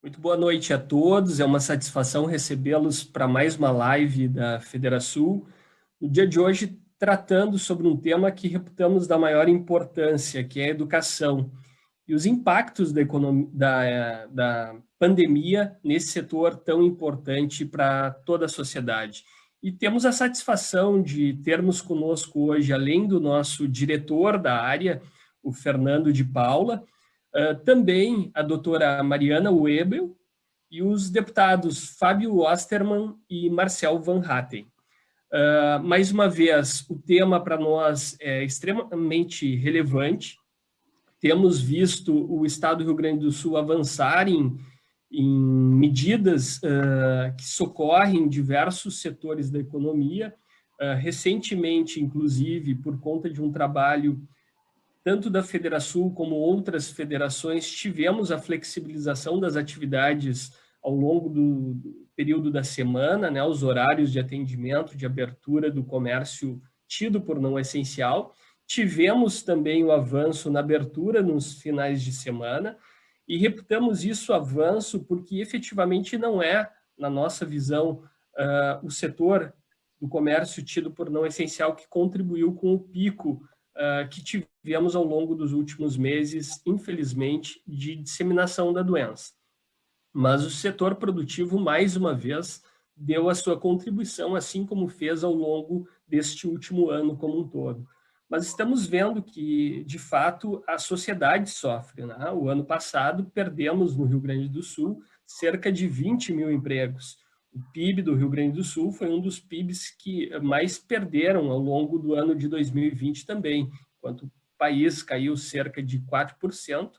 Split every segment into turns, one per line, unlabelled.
Muito boa noite a todos. É uma satisfação recebê-los para mais uma live da Federação. No dia de hoje, tratando sobre um tema que reputamos da maior importância, que é a educação e os impactos da economia, da pandemia nesse setor tão importante para toda a sociedade. E temos a satisfação de termos conosco hoje, além do nosso diretor da área, o Fernando de Paula, também a doutora Mariana Webel e os deputados Fábio Osterman e Marcel Van Hatten. Mais uma vez, o tema para nós é extremamente relevante. Temos visto o Estado do Rio Grande do Sul avançar em medidas que socorrem diversos setores da economia. Recentemente, inclusive, por conta de um trabalho tanto da Federação como outras federações, tivemos a flexibilização das atividades ao longo do período da semana, né, os horários de atendimento, de abertura do comércio tido por não essencial. Tivemos também o avanço na abertura nos finais de semana e reputamos isso avanço porque efetivamente não é, na nossa visão, o setor do comércio tido por não essencial que contribuiu com o pico que tivemos ao longo dos últimos meses, infelizmente, de disseminação da doença. Mas o setor produtivo, mais uma vez, deu a sua contribuição, assim como fez ao longo deste último ano como um todo. Mas estamos vendo que, de fato, a sociedade sofre, né? O ano passado, perdemos no Rio Grande do Sul cerca de 20 mil empregos. O PIB do Rio Grande do Sul foi um dos PIBs que mais perderam ao longo do ano de 2020 também. Enquanto o país caiu cerca de 4%,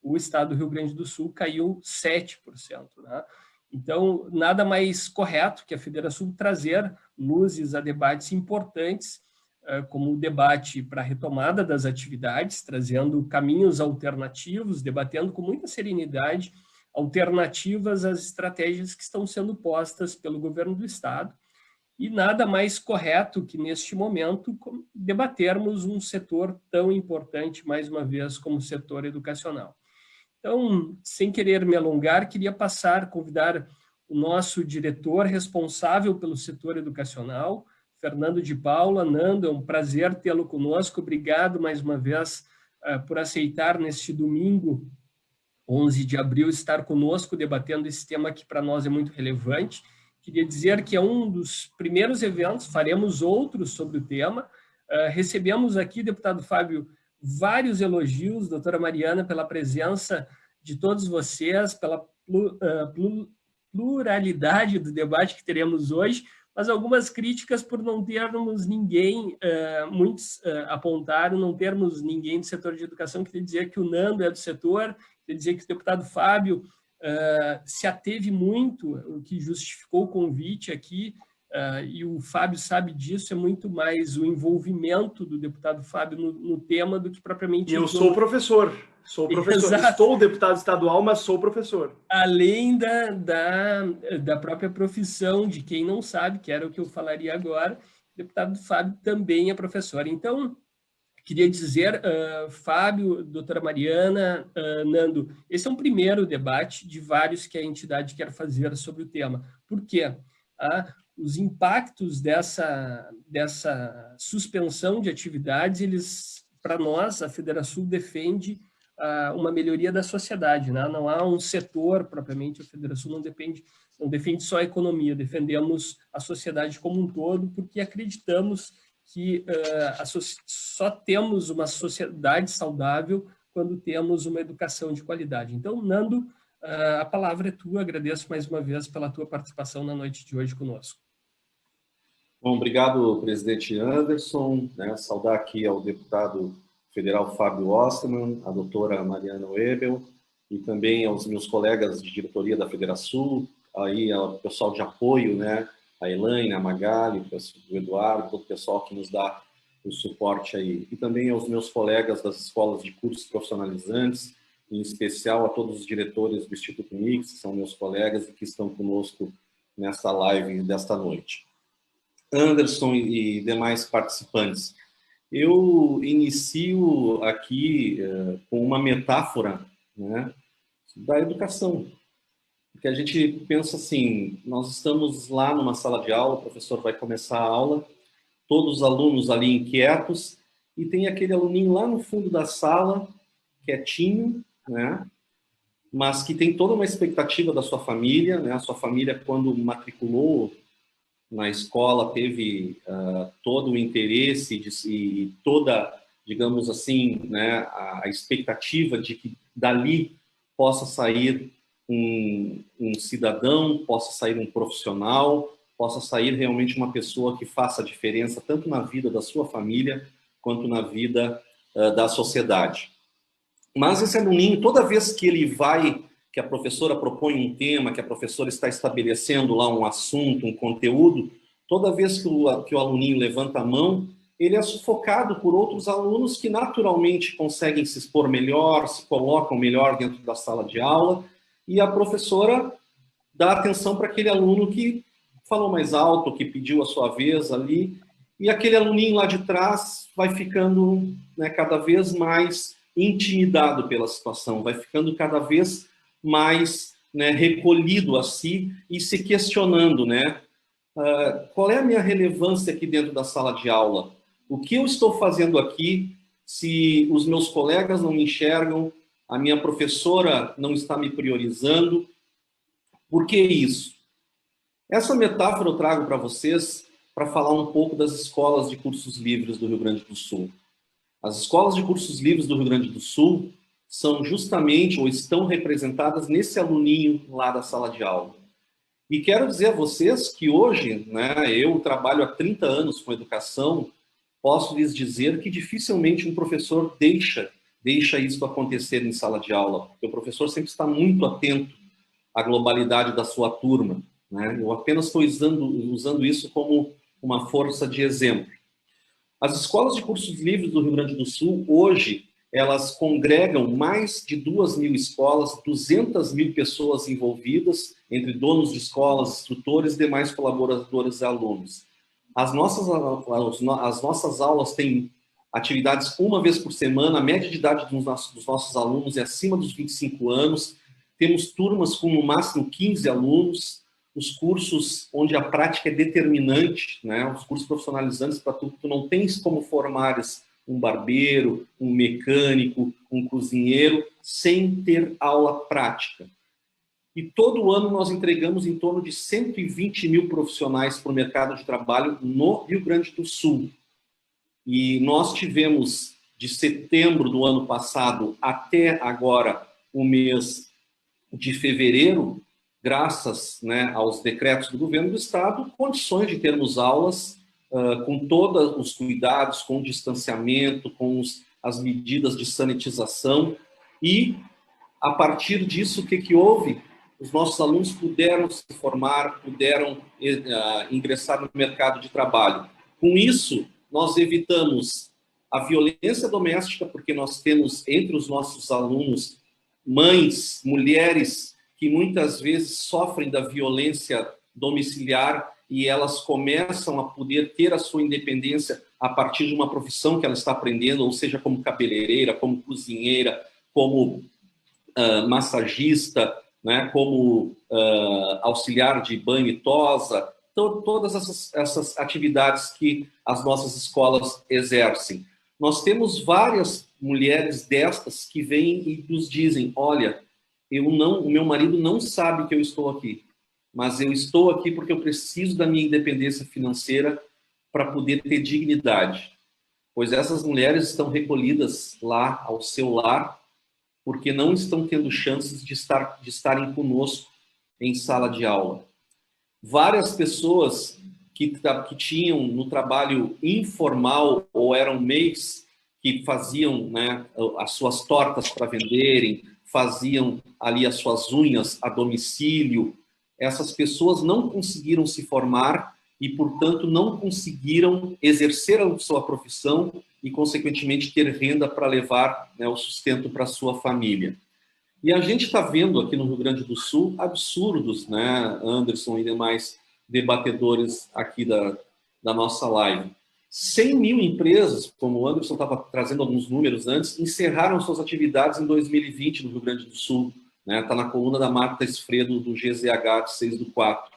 o estado do Rio Grande do Sul caiu 7%. Né? Então, nada mais correto que a Federação trazer luzes a debates importantes, como o debate para a retomada das atividades, trazendo caminhos alternativos, debatendo com muita serenidade alternativas às estratégias que estão sendo postas pelo governo do estado. E nada mais correto que, neste momento, debatermos um setor tão importante, mais uma vez, como o setor educacional. Então, sem querer me alongar, queria convidar o nosso diretor responsável pelo setor educacional, Fernando de Paula. Nando, é um prazer tê-lo conosco. Obrigado mais uma vez por aceitar neste domingo, 11 de abril, estar conosco debatendo esse tema que para nós é muito relevante. Queria dizer que é um dos primeiros eventos, faremos outros sobre o tema. Recebemos aqui, deputado Fábio, vários elogios, doutora Mariana, pela presença de todos vocês, pela pluralidade do debate que teremos hoje, mas algumas críticas por não termos ninguém, muitos apontaram, não termos ninguém do setor de educação. Queria dizer que o Nando é do setor, queria dizer que o deputado Fábio se ateve muito, o que justificou o convite aqui, e o Fábio sabe disso, é muito mais o envolvimento do deputado Fábio no tema do que propriamente...
E eu sou professor. Estou deputado estadual, mas sou professor.
Além da própria profissão, de quem não sabe, que era o que eu falaria agora, o deputado Fábio também é professor. Então, queria dizer, Fábio, doutora Mariana, Nando, esse é um primeiro debate de vários que a entidade quer fazer sobre o tema. Por quê? Os impactos dessa suspensão de atividades, eles, para nós, a Federação defende uma melhoria da sociedade, né? Não há um setor propriamente, a Federação não defende só a economia, defendemos a sociedade como um todo, porque acreditamos que só temos uma sociedade saudável quando temos uma educação de qualidade. Então, Nando, a palavra é tua. Agradeço mais uma vez pela tua participação na noite de hoje conosco.
Bom, obrigado, presidente Anderson. Saudar aqui ao deputado federal Fábio Osterman, a doutora Mariana Webel e também aos meus colegas de diretoria da Federação, aí ao pessoal de apoio, né? A Elaine, a Magali, o Eduardo, todo o pessoal que nos dá o suporte aí. E também aos meus colegas das escolas de cursos profissionalizantes, em especial a todos os diretores do Instituto Mix, que são meus colegas e que estão conosco nesta live desta noite. Anderson e demais participantes, eu inicio aqui com uma metáfora, né, da educação. Porque a gente pensa assim, nós estamos lá numa sala de aula, o professor vai começar a aula, todos os alunos ali inquietos, e tem aquele aluninho lá no fundo da sala, quietinho, né? Mas que tem toda uma expectativa da sua família, né? A sua família, quando matriculou na escola, teve todo o interesse e toda, digamos assim, né, a expectativa de que dali possa sair um cidadão, possa sair um profissional, possa sair realmente uma pessoa que faça a diferença tanto na vida da sua família quanto na vida da sociedade. Mas esse aluninho, toda vez que ele vai, que a professora propõe um tema, que a professora está estabelecendo lá um assunto, um conteúdo, toda vez que o aluninho levanta a mão, ele é sufocado por outros alunos que naturalmente conseguem se expor melhor, se colocam melhor dentro da sala de aula, e a professora dá atenção para aquele aluno que falou mais alto, que pediu a sua vez ali, e aquele aluninho lá de trás vai ficando, né, cada vez mais intimidado pela situação, vai ficando cada vez mais, né, recolhido a si e se questionando, né, qual é a minha relevância aqui dentro da sala de aula? O que eu estou fazendo aqui se os meus colegas não me enxergam, a minha professora não está me priorizando? Por que isso? Essa metáfora eu trago para vocês para falar um pouco das escolas de cursos livres do Rio Grande do Sul. As escolas de cursos livres do Rio Grande do Sul são justamente, ou estão representadas nesse aluninho lá da sala de aula. E quero dizer a vocês que hoje, né, eu trabalho há 30 anos com educação, posso lhes dizer que dificilmente um professor deixa isso acontecer em sala de aula, porque o professor sempre está muito atento à globalidade da sua turma, né? Eu apenas estou usando isso como uma força de exemplo. As escolas de cursos livres do Rio Grande do Sul, hoje, elas congregam mais de 2.000 escolas, 200.000 pessoas envolvidas, entre donos de escolas, instrutores e demais colaboradores e alunos. As nossas aulas têm atividades uma vez por semana, a média de idade dos nossos alunos é acima dos 25 anos, temos turmas com no máximo 15 alunos, os cursos onde a prática é determinante, né? Os cursos profissionalizantes para tu não tens como formares um barbeiro, um mecânico, um cozinheiro, sem ter aula prática. E todo ano nós entregamos em torno de 120.000 profissionais para o mercado de trabalho no Rio Grande do Sul. E nós tivemos, de setembro do ano passado até agora, o mês de fevereiro, graças, né, aos decretos do governo do estado, condições de termos aulas com todos os cuidados, com o distanciamento, com as medidas de sanitização. E, a partir disso, o que houve? Os nossos alunos puderam se formar, puderam ingressar no mercado de trabalho. Com isso, nós evitamos a violência doméstica, porque nós temos entre os nossos alunos mães, mulheres, que muitas vezes sofrem da violência domiciliar e elas começam a poder ter a sua independência a partir de uma profissão que ela está aprendendo, ou seja, como cabeleireira, como cozinheira, como massagista, né, como auxiliar de banho e tosa, todas essas atividades que as nossas escolas exercem. Nós temos várias mulheres destas que vêm e nos dizem, olha, o meu marido não sabe que eu estou aqui, mas eu estou aqui porque eu preciso da minha independência financeira para poder ter dignidade. Pois essas mulheres estão recolhidas lá ao seu lar porque não estão tendo chances de estarem conosco em sala de aula. Várias pessoas que tinham no trabalho informal ou eram MEIs que faziam, né, as suas tortas para venderem, faziam ali as suas unhas a domicílio, essas pessoas não conseguiram se formar e, portanto, não conseguiram exercer a sua profissão e, consequentemente, ter renda para levar, né, o sustento para a sua família. E a gente está vendo aqui no Rio Grande do Sul absurdos, né, Anderson e demais debatedores aqui da nossa live. 100.000 empresas, como o Anderson estava trazendo alguns números antes, encerraram suas atividades em 2020 no Rio Grande do Sul. né? Está na coluna da Marta Esfredo, do GZH de 6/4.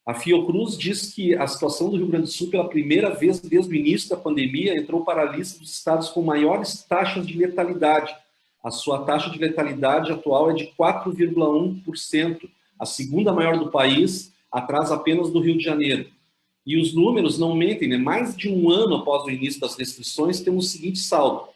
A Fiocruz diz que a situação do Rio Grande do Sul, pela primeira vez desde o início da pandemia, entrou para a lista dos estados com maiores taxas de letalidade. A sua taxa de letalidade atual é de 4,1%, a segunda maior do país, atrás apenas do Rio de Janeiro. E os números não mentem, né? Mais de um ano após o início das restrições, temos o seguinte saldo.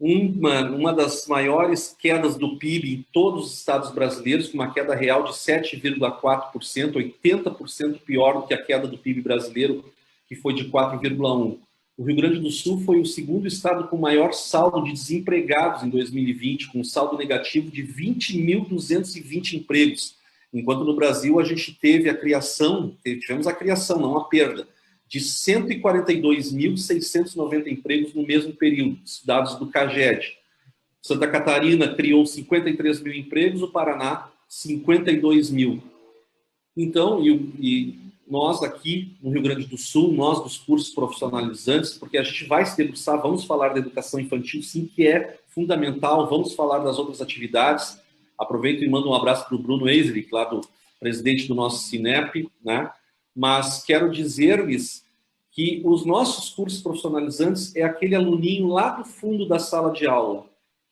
Uma das maiores quedas do PIB em todos os estados brasileiros, com uma queda real de 7,4%, 80% pior do que a queda do PIB brasileiro, que foi de 4,1%. O Rio Grande do Sul foi o segundo estado com maior saldo de desempregados em 2020, com um saldo negativo de 20.220 empregos, enquanto no Brasil a gente tivemos a criação, não a perda, de 142.690 empregos no mesmo período, dados do CAGED. Santa Catarina criou 53 mil empregos, o Paraná 52 mil. Então, e nós aqui no Rio Grande do Sul, nós dos cursos profissionalizantes, porque a gente vai se debruçar, vamos falar da educação infantil, sim, que é fundamental, vamos falar das outras atividades. Aproveito e mando um abraço para o Bruno Eisrich, lá do presidente do nosso Cinep, né? Mas quero dizer-lhes que os nossos cursos profissionalizantes é aquele aluninho lá do fundo da sala de aula,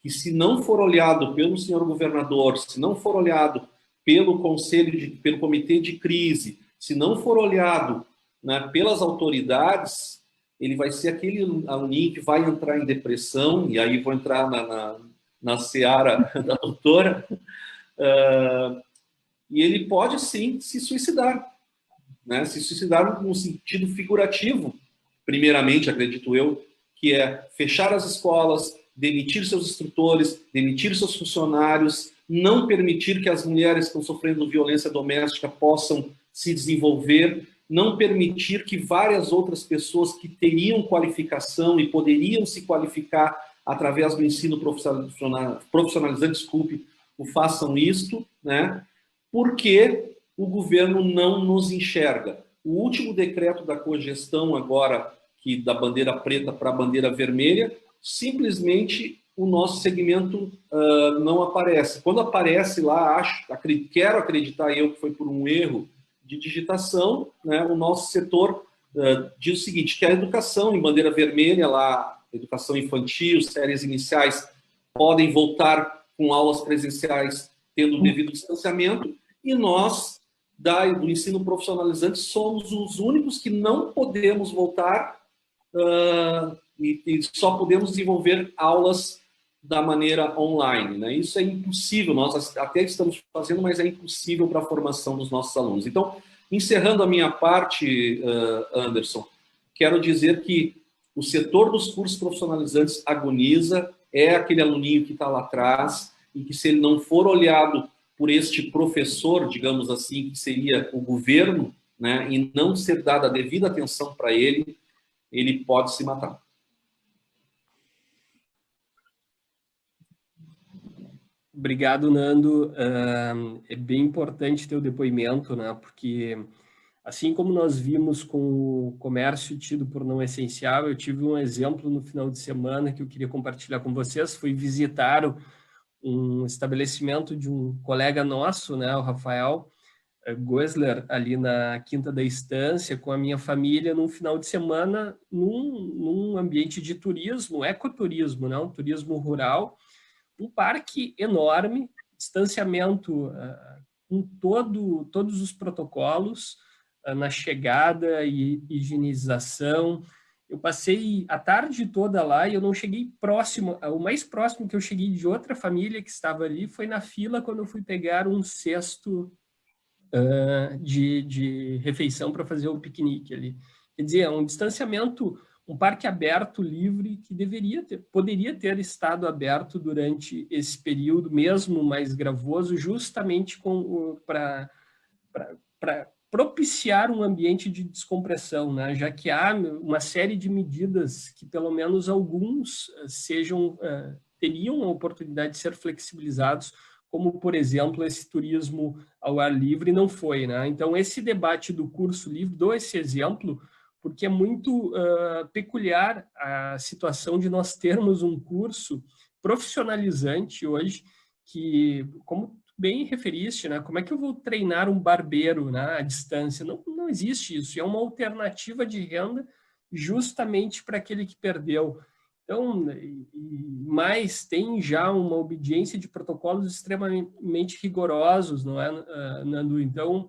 que se não for olhado pelo senhor governador, se não for olhado pelo pelo comitê de crise, se não for olhado, né, pelas autoridades, ele vai ser aquele aluninho que vai entrar em depressão, e aí vou entrar na seara da doutora, e ele pode sim se suicidar. Né, se suicidaram no sentido figurativo, primeiramente, acredito eu, que é fechar as escolas, demitir seus instrutores, demitir seus funcionários, não permitir que as mulheres que estão sofrendo violência doméstica possam se desenvolver, não permitir que várias outras pessoas que teriam qualificação e poderiam se qualificar através do ensino profissionalizante, o façam isto, né, porque o governo não nos enxerga. O último decreto da cogestão agora, que da bandeira preta para a bandeira vermelha, simplesmente o nosso segmento não aparece. Quando aparece lá, quero acreditar eu que foi por um erro de digitação, né, o nosso setor diz o seguinte, que a educação em bandeira vermelha, lá, educação infantil, séries iniciais, podem voltar com aulas presenciais tendo o devido distanciamento, e nós, do ensino profissionalizante, somos os únicos que não podemos voltar e só podemos desenvolver aulas da maneira online, né? Isso é impossível, nós até estamos fazendo, mas é impossível para a formação dos nossos alunos. Então, encerrando a minha parte, Anderson, quero dizer que o setor dos cursos profissionalizantes agoniza, é aquele aluninho que está lá atrás, e que se ele não for olhado por este professor, digamos assim, que seria o governo, né, e não ser dada a devida atenção para ele, ele pode se matar.
Obrigado, Nando. É bem importante ter o depoimento, né, porque assim como nós vimos com o comércio tido por não essencial, eu tive um exemplo no final de semana que eu queria compartilhar com vocês, fui visitar um estabelecimento de um colega nosso, né, o Rafael Goesler, ali na Quinta da Estância, com a minha família, num final de semana, num ambiente de turismo, ecoturismo, né, um turismo rural, um parque enorme, distanciamento com todos os protocolos na chegada e higienização. Eu passei a tarde toda lá e eu não cheguei próximo. O mais próximo que eu cheguei de outra família que estava ali foi na fila quando eu fui pegar um cesto de refeição para fazer o piquenique ali. Quer dizer, é um distanciamento, um parque aberto, livre, que poderia ter estado aberto durante esse período, mesmo mais gravoso, justamente para propiciar um ambiente de descompressão, né? Já que há uma série de medidas que pelo menos alguns teriam a oportunidade de ser flexibilizados, como, por exemplo, esse turismo ao ar livre não foi, né? Então, esse debate do curso livre, dou esse exemplo, porque é muito peculiar a situação de nós termos um curso profissionalizante hoje, que, como bem referiste, né? Como é que eu vou treinar um barbeiro, né, à distância? Não existe isso. É uma alternativa de renda justamente para aquele que perdeu. Então, mas tem já uma obediência de protocolos extremamente rigorosos, não é, Nando? Então,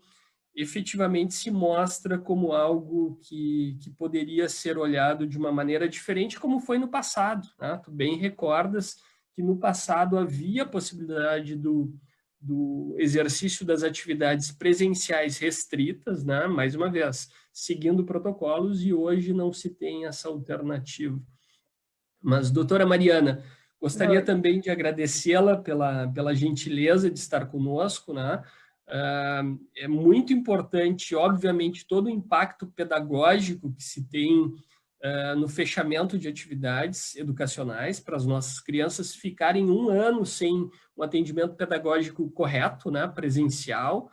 efetivamente se mostra como algo que poderia ser olhado de uma maneira diferente, como foi no passado, né? Tu bem recordas que no passado havia a possibilidade do exercício das atividades presenciais restritas, né? Mais uma vez, seguindo protocolos, e hoje não se tem essa alternativa. Mas, doutora Mariana, gostaria também de agradecê-la pela gentileza de estar conosco, né? É muito importante, obviamente, todo o impacto pedagógico que se tem no fechamento de atividades educacionais para as nossas crianças ficarem 1 ano sem um atendimento pedagógico correto, né, presencial,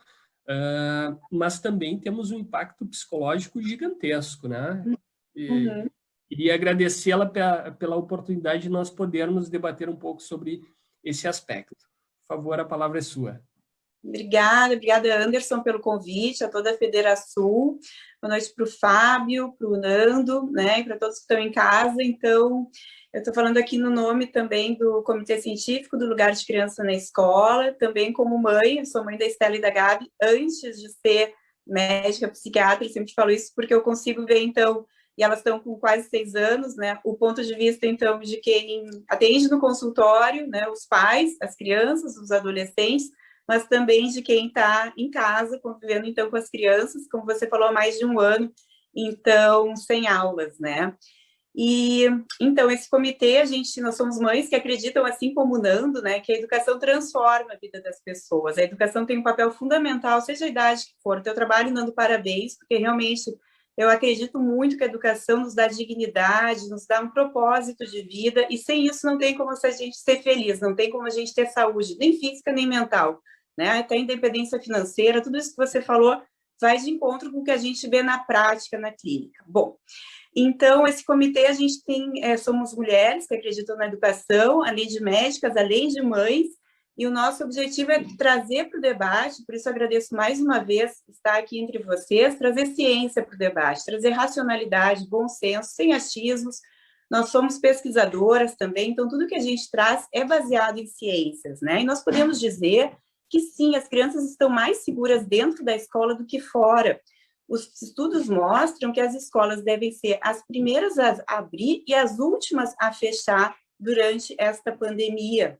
mas também temos um impacto psicológico gigantesco, né? Queria agradecê-la pela oportunidade de nós podermos debater um pouco sobre esse aspecto. Por favor, a palavra é sua.
Obrigada, Anderson, pelo convite, a toda a Federação. Boa noite para o Fábio, para o Nando, né, e para todos que estão em casa. Então, eu estou falando aqui no nome também do Comitê Científico do Lugar de Criança na Escola, também como mãe, eu sou mãe da Estela e da Gabi, antes de ser médica, psiquiatra, eu sempre falo isso porque eu consigo ver, então, e elas estão com quase 6 anos, né, o ponto de vista, então, de quem atende no consultório, né, os pais, as crianças, os adolescentes, mas também de quem está em casa, convivendo, então, com as crianças, como você falou, há mais de 1 ano, então, sem aulas, né? E, então, esse comitê, nós somos mães que acreditam, assim como o Nando, né, que a educação transforma a vida das pessoas. A educação tem um papel fundamental, seja a idade que for. Teu trabalho, Nando, parabéns, porque realmente eu acredito muito que a educação nos dá dignidade, nos dá um propósito de vida, e sem isso não tem como a gente ser feliz, não tem como a gente ter saúde, nem física, nem mental. Né? Até independência financeira, tudo isso que você falou vai de encontro com o que a gente vê na prática, na clínica. Bom, então, esse comitê, a gente tem, somos mulheres que acreditam na educação, além de médicas, além de mães, e o nosso objetivo é trazer para o debate, por isso agradeço mais uma vez estar aqui entre vocês, trazer ciência para o debate, trazer racionalidade, bom senso, sem achismos. Nós somos pesquisadoras também, então tudo que a gente traz é baseado em ciências, né? E nós podemos dizer que sim, as crianças estão mais seguras dentro da escola do que fora. Os estudos mostram que as escolas devem ser as primeiras a abrir e as últimas a fechar durante esta pandemia.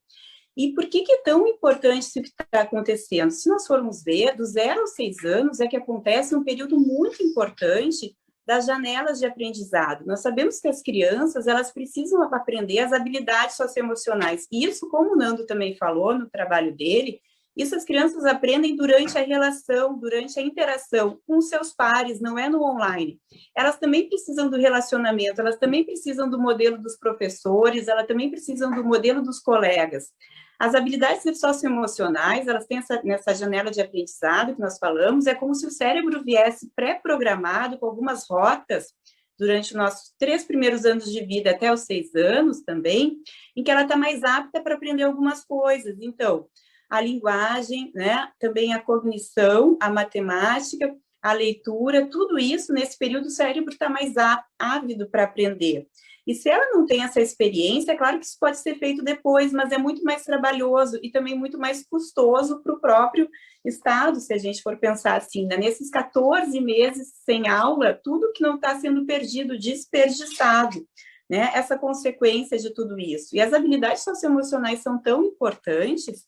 E por que é tão importante isso que está acontecendo? Se nós formos ver, do 0 aos 6 anos é que acontece um período muito importante das janelas de aprendizado. Nós sabemos que as crianças, elas precisam aprender as habilidades socioemocionais. E isso, como o Nando também falou no trabalho dele, isso as crianças aprendem durante a relação, durante a interação com seus pares, não é no online. Elas também precisam do relacionamento, elas também precisam do modelo dos professores, elas também precisam do modelo dos colegas. As habilidades socioemocionais, elas têm nessa janela de aprendizado que nós falamos, é como se o cérebro viesse pré-programado com algumas rotas durante os nossos 3 primeiros anos de vida até os 6 anos também, em que ela está mais apta para aprender algumas coisas. Então, a linguagem, né? Também a cognição, a matemática, a leitura, tudo isso, nesse período, o cérebro está mais ávido para aprender. E se ela não tem essa experiência, é claro que isso pode ser feito depois, mas é muito mais trabalhoso e também muito mais custoso para o próprio Estado, se a gente for pensar assim, né? Nesses 14 meses sem aula, tudo que não está sendo perdido, desperdiçado, né? Essa consequência de tudo isso. E as habilidades socioemocionais são tão importantes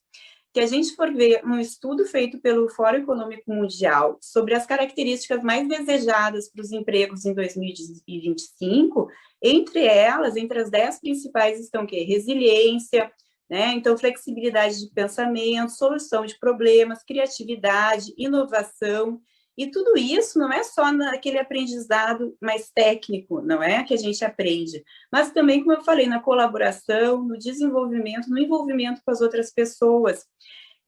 que a gente for ver um estudo feito pelo Fórum Econômico Mundial sobre as características mais desejadas para os empregos em 2025, entre elas, entre as 10 principais estão o quê? Resiliência, né? Então, flexibilidade de pensamento, solução de problemas, criatividade, inovação, e tudo isso não é só naquele aprendizado mais técnico, não é, que a gente aprende, mas também, como eu falei, na colaboração, no desenvolvimento, no envolvimento com as outras pessoas.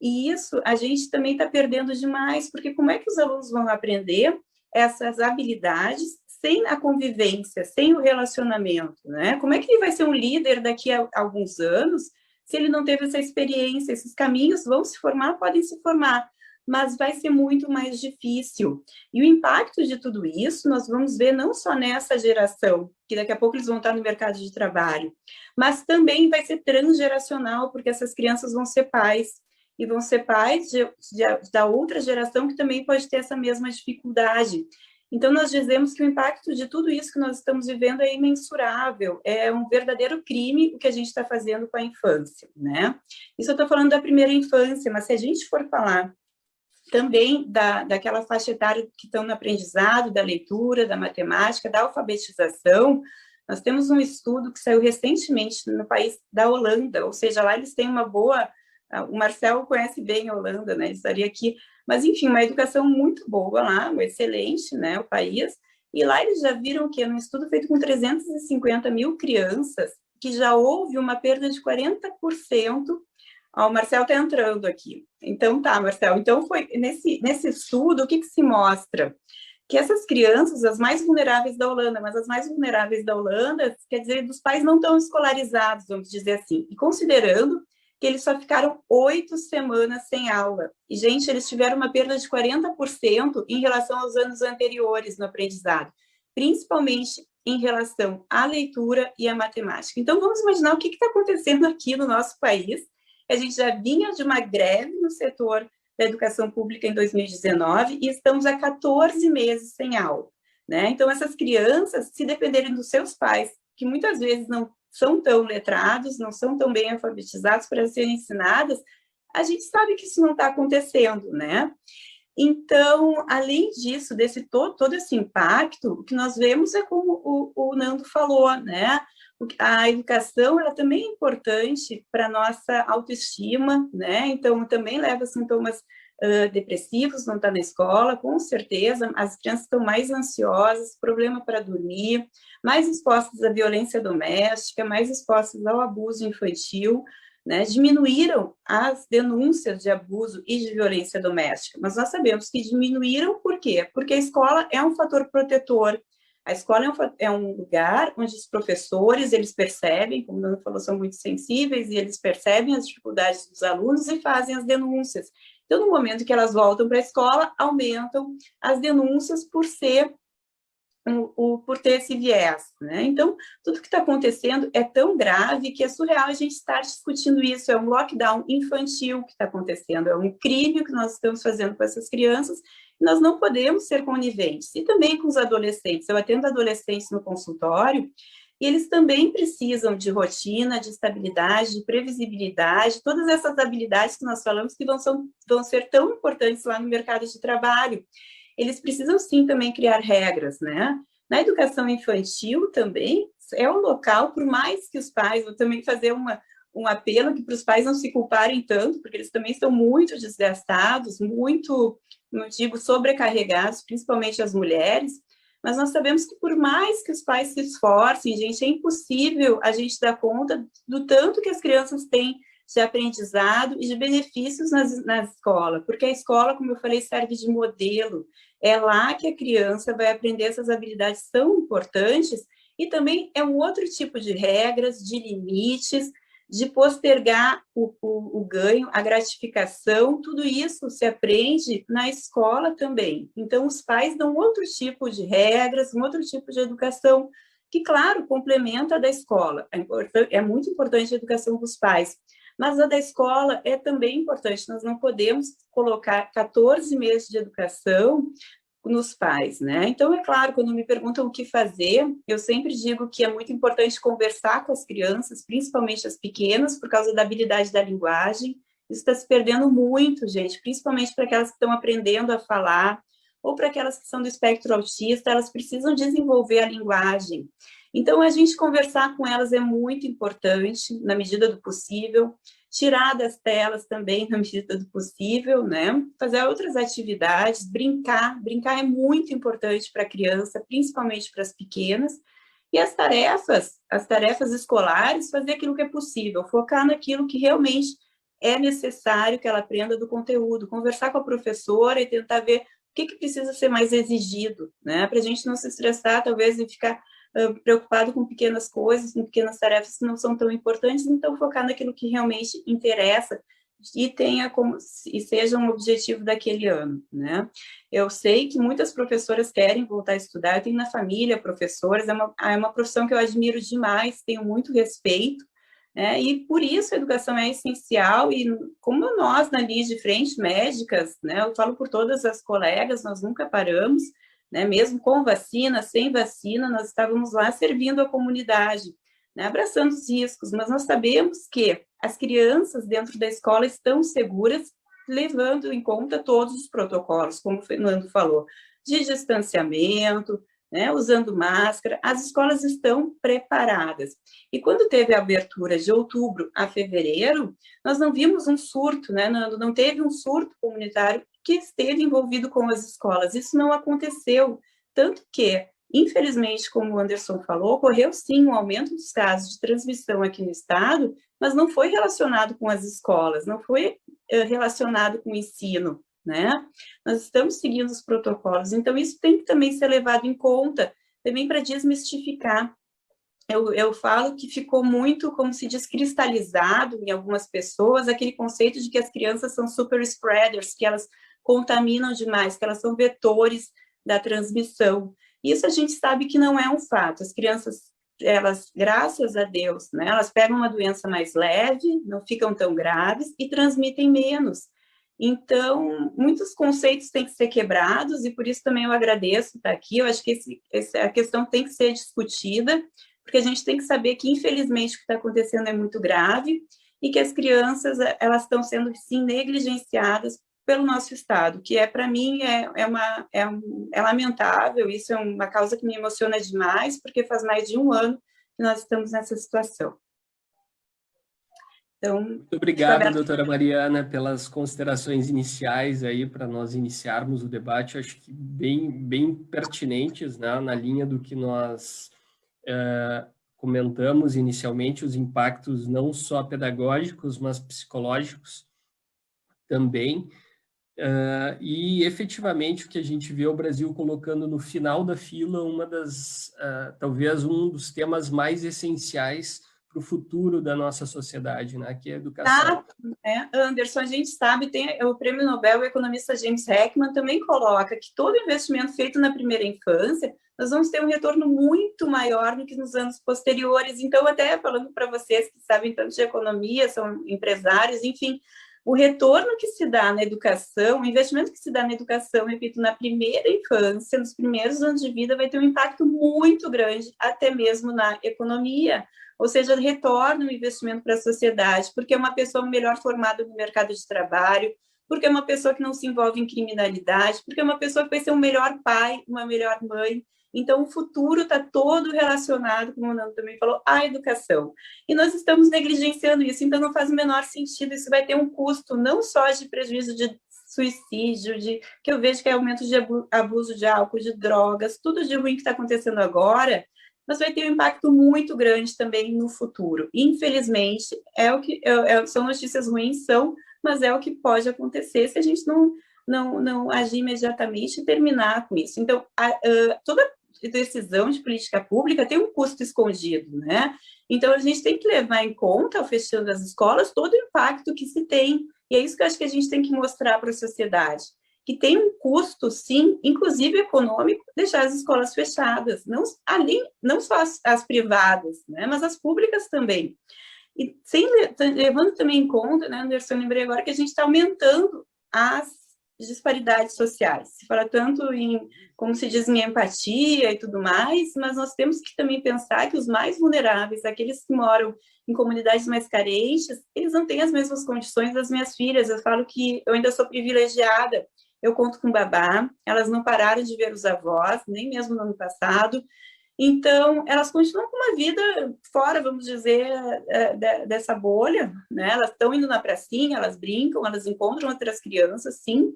E isso a gente também está perdendo demais, porque como é que os alunos vão aprender essas habilidades sem a convivência, sem o relacionamento, né? Como é que ele vai ser um líder daqui a alguns anos se ele não teve essa experiência. Esses caminhos vão se formar, podem se formar, mas vai ser muito mais difícil. E o impacto de tudo isso nós vamos ver não só nessa geração, que daqui a pouco eles vão estar no mercado de trabalho, mas também vai ser transgeracional, porque essas crianças vão ser pais, e vão ser pais da outra geração que também pode ter essa mesma dificuldade. Então, nós dizemos que o impacto de tudo isso que nós estamos vivendo é imensurável, é um verdadeiro crime o que a gente está fazendo com a infância, né? Isso eu estou falando da primeira infância, mas se a gente for falar também daquela faixa etária que estão no aprendizado, da leitura, da matemática, da alfabetização, nós temos um estudo que saiu recentemente no país da Holanda, ou seja, lá eles têm uma boa... O Marcel conhece bem a Holanda, né? Ele estaria aqui. Mas, enfim, uma educação muito boa lá, excelente, né? O país. E lá eles já viram que, num estudo feito com 350 mil crianças, que já houve uma perda de 40%. Ó, o Marcel está entrando aqui. Então, tá, Marcel. Então, foi nesse estudo, o que se mostra? Que essas crianças, as mais vulneráveis da Holanda, mas as mais vulneráveis da Holanda, quer dizer, dos pais não tão escolarizados, vamos dizer assim. E considerando que eles só ficaram 8 semanas sem aula. E, gente, eles tiveram uma perda de 40% em relação aos anos anteriores no aprendizado, principalmente em relação à leitura e à matemática. Então, vamos imaginar o que está acontecendo aqui no nosso país. A gente já vinha de uma greve no setor da educação pública em 2019 e estamos há 14 meses sem aula, né? Então, essas crianças, se dependerem dos seus pais, que muitas vezes não são tão letrados, não são tão bem alfabetizados para serem ensinadas, a gente sabe que isso não está acontecendo, né? Então, além disso, todo esse impacto, o que nós vemos é como o Nando falou, né? A educação, ela também é importante para a nossa autoestima, né? Então, também leva sintomas depressivos, não está na escola, com certeza, as crianças estão mais ansiosas, problema para dormir, mais expostas à violência doméstica, mais expostas ao abuso infantil, né? Diminuíram as denúncias de abuso e de violência doméstica, mas nós sabemos que diminuíram por quê? Porque a escola é um fator protetor. A escola é um lugar onde os professores, eles percebem, como o Nando falou, são muito sensíveis, e eles percebem as dificuldades dos alunos e fazem as denúncias. Então, no momento que elas voltam para a escola, aumentam as denúncias por ter esse viés, né? Então, tudo que está acontecendo é tão grave que é surreal a gente estar discutindo isso. É um lockdown infantil que está acontecendo, é um crime que nós estamos fazendo com essas crianças, e nós não podemos ser coniventes. E também com os adolescentes. Eu atendo adolescentes no consultório, e eles também precisam de rotina, de estabilidade, de previsibilidade, todas essas habilidades que nós falamos que vão ser tão importantes lá no mercado de trabalho. Eles precisam, sim, também criar regras, né? Na educação infantil também é um local, por mais que os pais, vou também fazer um apelo aqui para os pais não se culparem tanto, porque eles também estão muito desgastados, muito, não digo, sobrecarregados, principalmente as mulheres, mas nós sabemos que por mais que os pais se esforcem, gente, é impossível a gente dar conta do tanto que as crianças têm de aprendizado e de benefícios na escola, porque a escola, como eu falei, serve de modelo. É lá que a criança vai aprender essas habilidades tão importantes, e também é um outro tipo de regras, de limites, de postergar o ganho, a gratificação, tudo isso se aprende na escola também. Então, os pais dão outro tipo de regras, um outro tipo de educação, que, claro, complementa a da escola. É muito importante a educação dos pais, mas a da escola é também importante. Nós não podemos colocar 14 meses de educação nos pais, né? Então, é claro, quando me perguntam o que fazer, eu sempre digo que é muito importante conversar com as crianças, principalmente as pequenas, por causa da habilidade da linguagem. Isso está se perdendo muito, gente, principalmente para aquelas que estão aprendendo a falar, ou para aquelas que são do espectro autista, elas precisam desenvolver a linguagem. Então, a gente conversar com elas é muito importante, na medida do possível, tirar das telas também, na medida do possível, né? Fazer outras atividades, brincar é muito importante para a criança, principalmente para as pequenas, e as tarefas escolares, fazer aquilo que é possível, focar naquilo que realmente é necessário que ela aprenda do conteúdo, conversar com a professora e tentar ver o que precisa ser mais exigido, né? Para a gente não se estressar, talvez, e ficar preocupado com pequenas coisas, com pequenas tarefas que não são tão importantes, então focar naquilo que realmente interessa e seja um objetivo daquele ano, né? Eu sei que muitas professoras querem voltar a estudar, eu tenho na família professoras, é uma profissão que eu admiro demais, tenho muito respeito, né? E por isso a educação é essencial, e como nós na linha de frente, médicas, né? Eu falo por todas as colegas, nós nunca paramos, né? Mesmo com vacina, sem vacina, nós estávamos lá servindo a comunidade, né? Abraçando os riscos, mas nós sabemos que as crianças dentro da escola estão seguras, levando em conta todos os protocolos, como o Fernando falou, de distanciamento, né, usando máscara, as escolas estão preparadas. E quando teve a abertura de outubro a fevereiro, nós não vimos um surto, né, não teve um surto comunitário que esteve envolvido com as escolas. Isso não aconteceu, tanto que, infelizmente, como o Anderson falou, ocorreu sim um aumento dos casos de transmissão aqui no estado, mas não foi relacionado com as escolas, não foi relacionado com o ensino, né? Nós estamos seguindo os protocolos, então isso tem que também ser levado em conta, também para desmistificar. Eu falo que ficou muito, como se diz, cristalizado em algumas pessoas, aquele conceito de que as crianças são super spreaders, que elas contaminam demais, que elas são vetores da transmissão. Isso a gente sabe que não é um fato. As crianças, elas, graças a Deus, né, elas pegam uma doença mais leve, não ficam tão graves e transmitem menos. Então, muitos conceitos têm que ser quebrados, e por isso também eu agradeço estar aqui. Eu acho que a questão tem que ser discutida, porque a gente tem que saber que, infelizmente, o que está acontecendo é muito grave, e que as crianças, elas estão sendo, sim, negligenciadas pelo nosso Estado, que para mim, é lamentável. Isso é uma causa que me emociona demais, porque faz mais de um ano que nós estamos nessa situação. Então,
muito obrigado, doutora Mariana, pelas considerações iniciais aí para nós iniciarmos o debate. Acho que bem pertinentes, né, na linha do que nós comentamos inicialmente, os impactos não só pedagógicos, mas psicológicos também. E efetivamente o que a gente vê o Brasil colocando no final da fila talvez um dos temas mais essenciais para o futuro da nossa sociedade, né, que é a educação.
Anderson, a gente sabe, tem o Prêmio Nobel, o economista James Heckman também coloca que todo investimento feito na primeira infância, nós vamos ter um retorno muito maior do que nos anos posteriores. Então, até falando para vocês que sabem tanto de economia, são empresários, enfim, o retorno que se dá na educação, o investimento que se dá na educação, repito, na primeira infância, nos primeiros anos de vida, vai ter um impacto muito grande, até mesmo na economia. Ou seja, retorna o investimento para a sociedade, porque é uma pessoa melhor formada no mercado de trabalho, porque é uma pessoa que não se envolve em criminalidade, porque é uma pessoa que vai ser um melhor pai, uma melhor mãe. Então, o futuro está todo relacionado, como o Nando também falou, à educação. E nós estamos negligenciando isso, então não faz o menor sentido. Isso vai ter um custo não só de prejuízo de suicídio, que eu vejo que é aumento de abuso de álcool, de drogas, tudo de ruim que está acontecendo agora, mas vai ter um impacto muito grande também no futuro. Infelizmente, são notícias ruins, mas é o que pode acontecer se a gente não agir imediatamente e terminar com isso. Então, toda decisão de política pública tem um custo escondido, né? Então, a gente tem que levar em conta, ao fechando as escolas, todo o impacto que se tem. E é isso que eu acho que a gente tem que mostrar para a sociedade, que tem um custo, sim, inclusive econômico, deixar as escolas fechadas, não só as privadas, né, mas as públicas também. E levando também em conta, né, Anderson, lembrei agora que a gente está aumentando as disparidades sociais. Se fala tanto como se diz, em empatia e tudo mais, mas nós temos que também pensar que os mais vulneráveis, aqueles que moram em comunidades mais carentes, eles não têm as mesmas condições das minhas filhas. Eu falo que eu ainda sou privilegiada, eu conto com babá, elas não pararam de ver os avós, nem mesmo no ano passado, então elas continuam com uma vida fora, vamos dizer, dessa bolha, né? Elas estão indo na pracinha, elas brincam, elas encontram outras crianças, sim,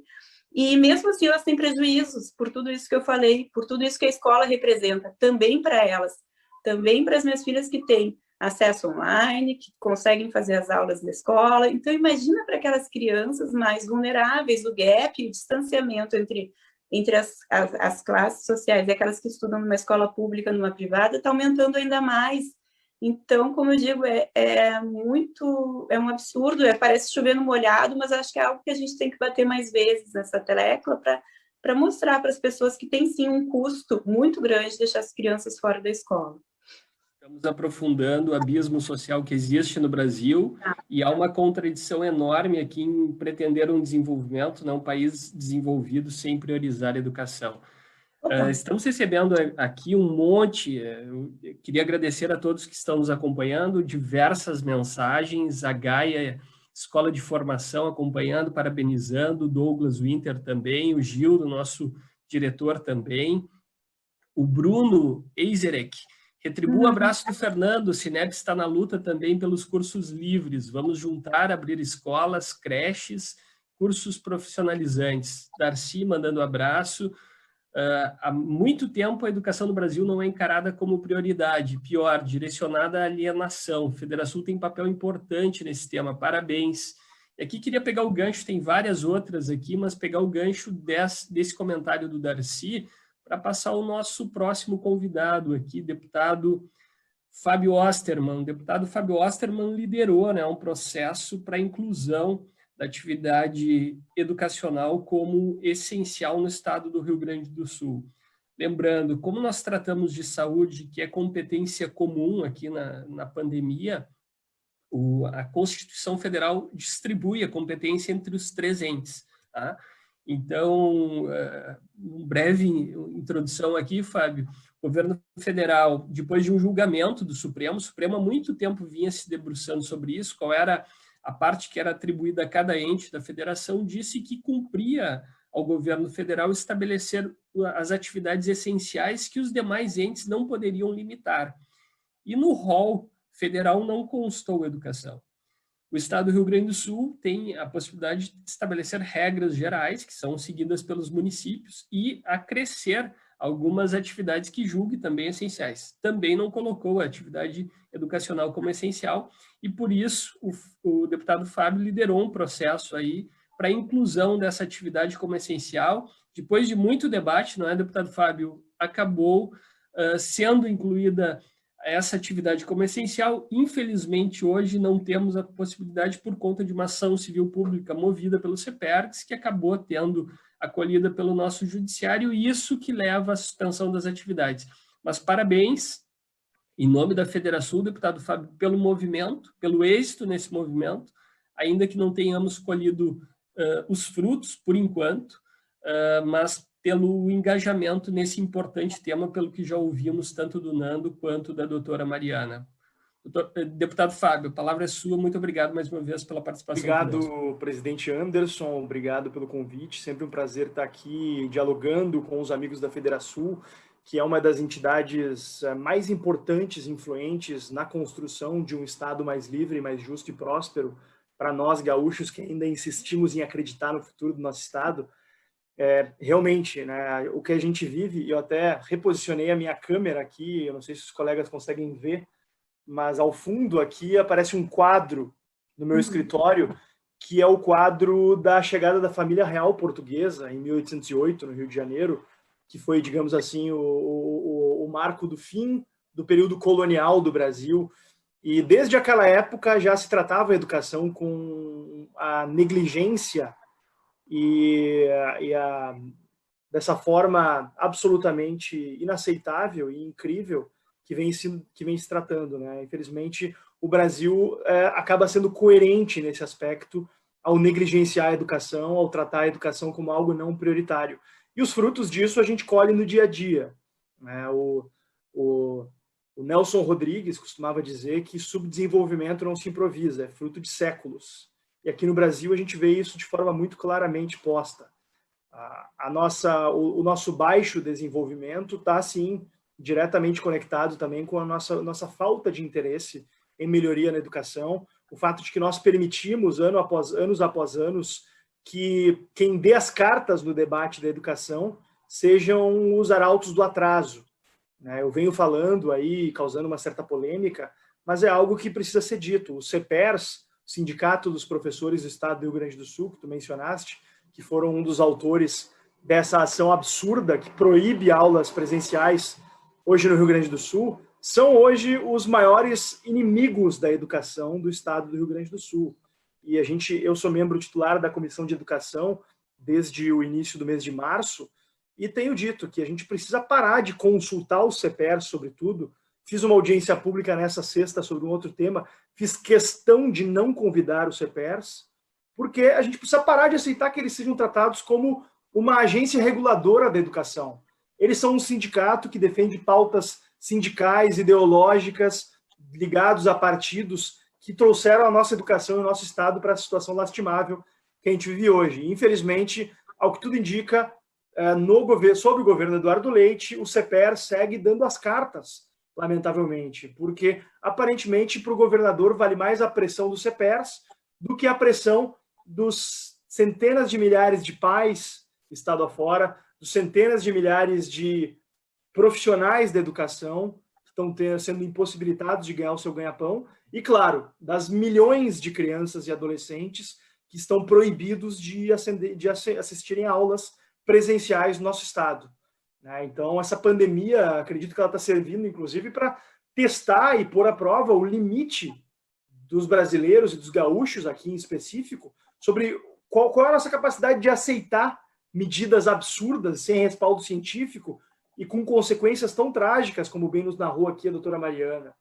e mesmo assim elas têm prejuízos por tudo isso que eu falei, por tudo isso que a escola representa, também para elas, também para as minhas filhas que têm acesso online, que conseguem fazer as aulas da escola. Então, imagina para aquelas crianças mais vulneráveis, o gap, o distanciamento entre entre as classes sociais e aquelas que estudam numa escola pública, numa privada, está aumentando ainda mais. Então, como eu digo, é um absurdo, parece chover no molhado, mas acho que é algo que a gente tem que bater mais vezes nessa tecla para mostrar para as pessoas que tem sim um custo muito grande deixar as crianças fora da escola.
Estamos aprofundando o abismo social que existe no Brasil e há uma contradição enorme aqui em pretender um desenvolvimento, um país desenvolvido sem priorizar a educação. Estamos recebendo aqui um monte, eu queria agradecer a todos que estão nos acompanhando, diversas mensagens, a Gaia, Escola de Formação acompanhando, parabenizando, o Douglas Winter também, o Gil, nosso diretor também, o Bruno Eizerek, retribua o abraço do Fernando, o Cinep está na luta também pelos cursos livres, vamos juntar, abrir escolas, creches, cursos profissionalizantes. Darcy mandando abraço. Há muito tempo a educação no Brasil não é encarada como prioridade, pior, direcionada à alienação. Federação tem papel importante nesse tema, parabéns. E aqui queria pegar o gancho, tem várias outras aqui, mas pegar o gancho desse comentário do Darcy para passar o nosso próximo convidado aqui, deputado Fábio Osterman. O deputado Fábio Osterman liderou um processo para a inclusão da atividade educacional como essencial no estado do Rio Grande do Sul. Lembrando, como nós tratamos de saúde, que é competência comum aqui na pandemia, a Constituição Federal distribui a competência entre os 3 entes. Tá? Então, uma breve introdução aqui, Fábio. O governo federal, depois de um julgamento do Supremo, o Supremo há muito tempo vinha se debruçando sobre isso, qual era a parte que era atribuída a cada ente da federação, disse que cumpria ao governo federal estabelecer as atividades essenciais que os demais entes não poderiam limitar. E no rol federal não constou educação. O estado do Rio Grande do Sul tem a possibilidade de estabelecer regras gerais, que são seguidas pelos municípios, e acrescer algumas atividades que julgue também essenciais. Também não colocou a atividade educacional como essencial, e por isso o deputado Fábio liderou um processo aí para a inclusão dessa atividade como essencial. Depois de muito debate, não é, deputado Fábio, acabou sendo incluída essa atividade como essencial. Infelizmente, hoje não temos a possibilidade por conta de uma ação civil pública movida pelo CEPERGS, que acabou tendo acolhida pelo nosso judiciário, e isso que leva à suspensão das atividades. Mas parabéns, em nome da Federação, deputado Fábio, pelo movimento, pelo êxito nesse movimento, ainda que não tenhamos colhido os frutos, por enquanto, mas pelo engajamento nesse importante tema, pelo que já ouvimos tanto do Nando quanto da doutora Mariana. Deputado Fábio, a palavra é sua, muito obrigado mais uma vez pela participação.
Obrigado, presidente Anderson, obrigado pelo convite, sempre um prazer estar aqui dialogando com os amigos da Federação, que é uma das entidades mais importantes e influentes na construção de um Estado mais livre, mais justo e próspero para nós gaúchos que ainda insistimos em acreditar no futuro do nosso Estado. Realmente, né, o que a gente vive, eu até reposicionei a minha câmera aqui, eu não sei se os colegas conseguem ver, mas ao fundo aqui aparece um quadro no meu escritório, que é o quadro da chegada da família real portuguesa em 1808, no Rio de Janeiro, que foi, digamos assim, o marco do fim do período colonial do Brasil. E desde aquela época já se tratava a educação com a negligência dessa forma absolutamente inaceitável e incrível que vem se tratando, né? Infelizmente, o Brasil acaba sendo coerente nesse aspecto ao negligenciar a educação, ao tratar a educação como algo não prioritário. E os frutos disso a gente colhe no dia a dia, né? O Nelson Rodrigues costumava dizer que subdesenvolvimento não se improvisa, é fruto de séculos. E aqui no Brasil a gente vê isso de forma muito claramente posta. O nosso baixo desenvolvimento está, sim, diretamente conectado também com a nossa falta de interesse em melhoria na educação, o fato de que nós permitimos, anos após anos, que quem dê as cartas no debate da educação sejam os arautos do atraso. Eu venho falando aí, causando uma certa polêmica, mas é algo que precisa ser dito. O CEPERS, Sindicato dos Professores do Estado do Rio Grande do Sul, que tu mencionaste, que foram um dos autores dessa ação absurda que proíbe aulas presenciais hoje no Rio Grande do Sul, são hoje os maiores inimigos da educação do estado do Rio Grande do Sul. E eu sou membro titular da Comissão de Educação desde o início do mês de março, e tenho dito que a gente precisa parar de consultar o CEPERS, sobretudo. Fiz uma audiência pública nessa sexta sobre um outro tema, fiz questão de não convidar o CEPERS, porque a gente precisa parar de aceitar que eles sejam tratados como uma agência reguladora da educação. Eles são um sindicato que defende pautas sindicais, ideológicas, ligados a partidos que trouxeram a nossa educação e o nosso Estado para a situação lastimável que a gente vive hoje. Infelizmente, ao que tudo indica, sob o governo Eduardo Leite, o CEPERS segue dando as cartas, lamentavelmente, porque aparentemente para o governador vale mais a pressão do CEPERS do que a pressão dos centenas de milhares de pais, estado afora, dos centenas de milhares de profissionais da educação que estão sendo impossibilitados de ganhar o seu ganha-pão, e, claro, das milhões de crianças e adolescentes que estão proibidos de assistirem a aulas presenciais no nosso estado. Então, essa pandemia, acredito que ela está servindo, inclusive, para testar e pôr à prova o limite dos brasileiros e dos gaúchos, aqui em específico, sobre qual é a nossa capacidade de aceitar medidas absurdas, sem respaldo científico, e com consequências tão trágicas, como bem nos narrou aqui a doutora Mariana.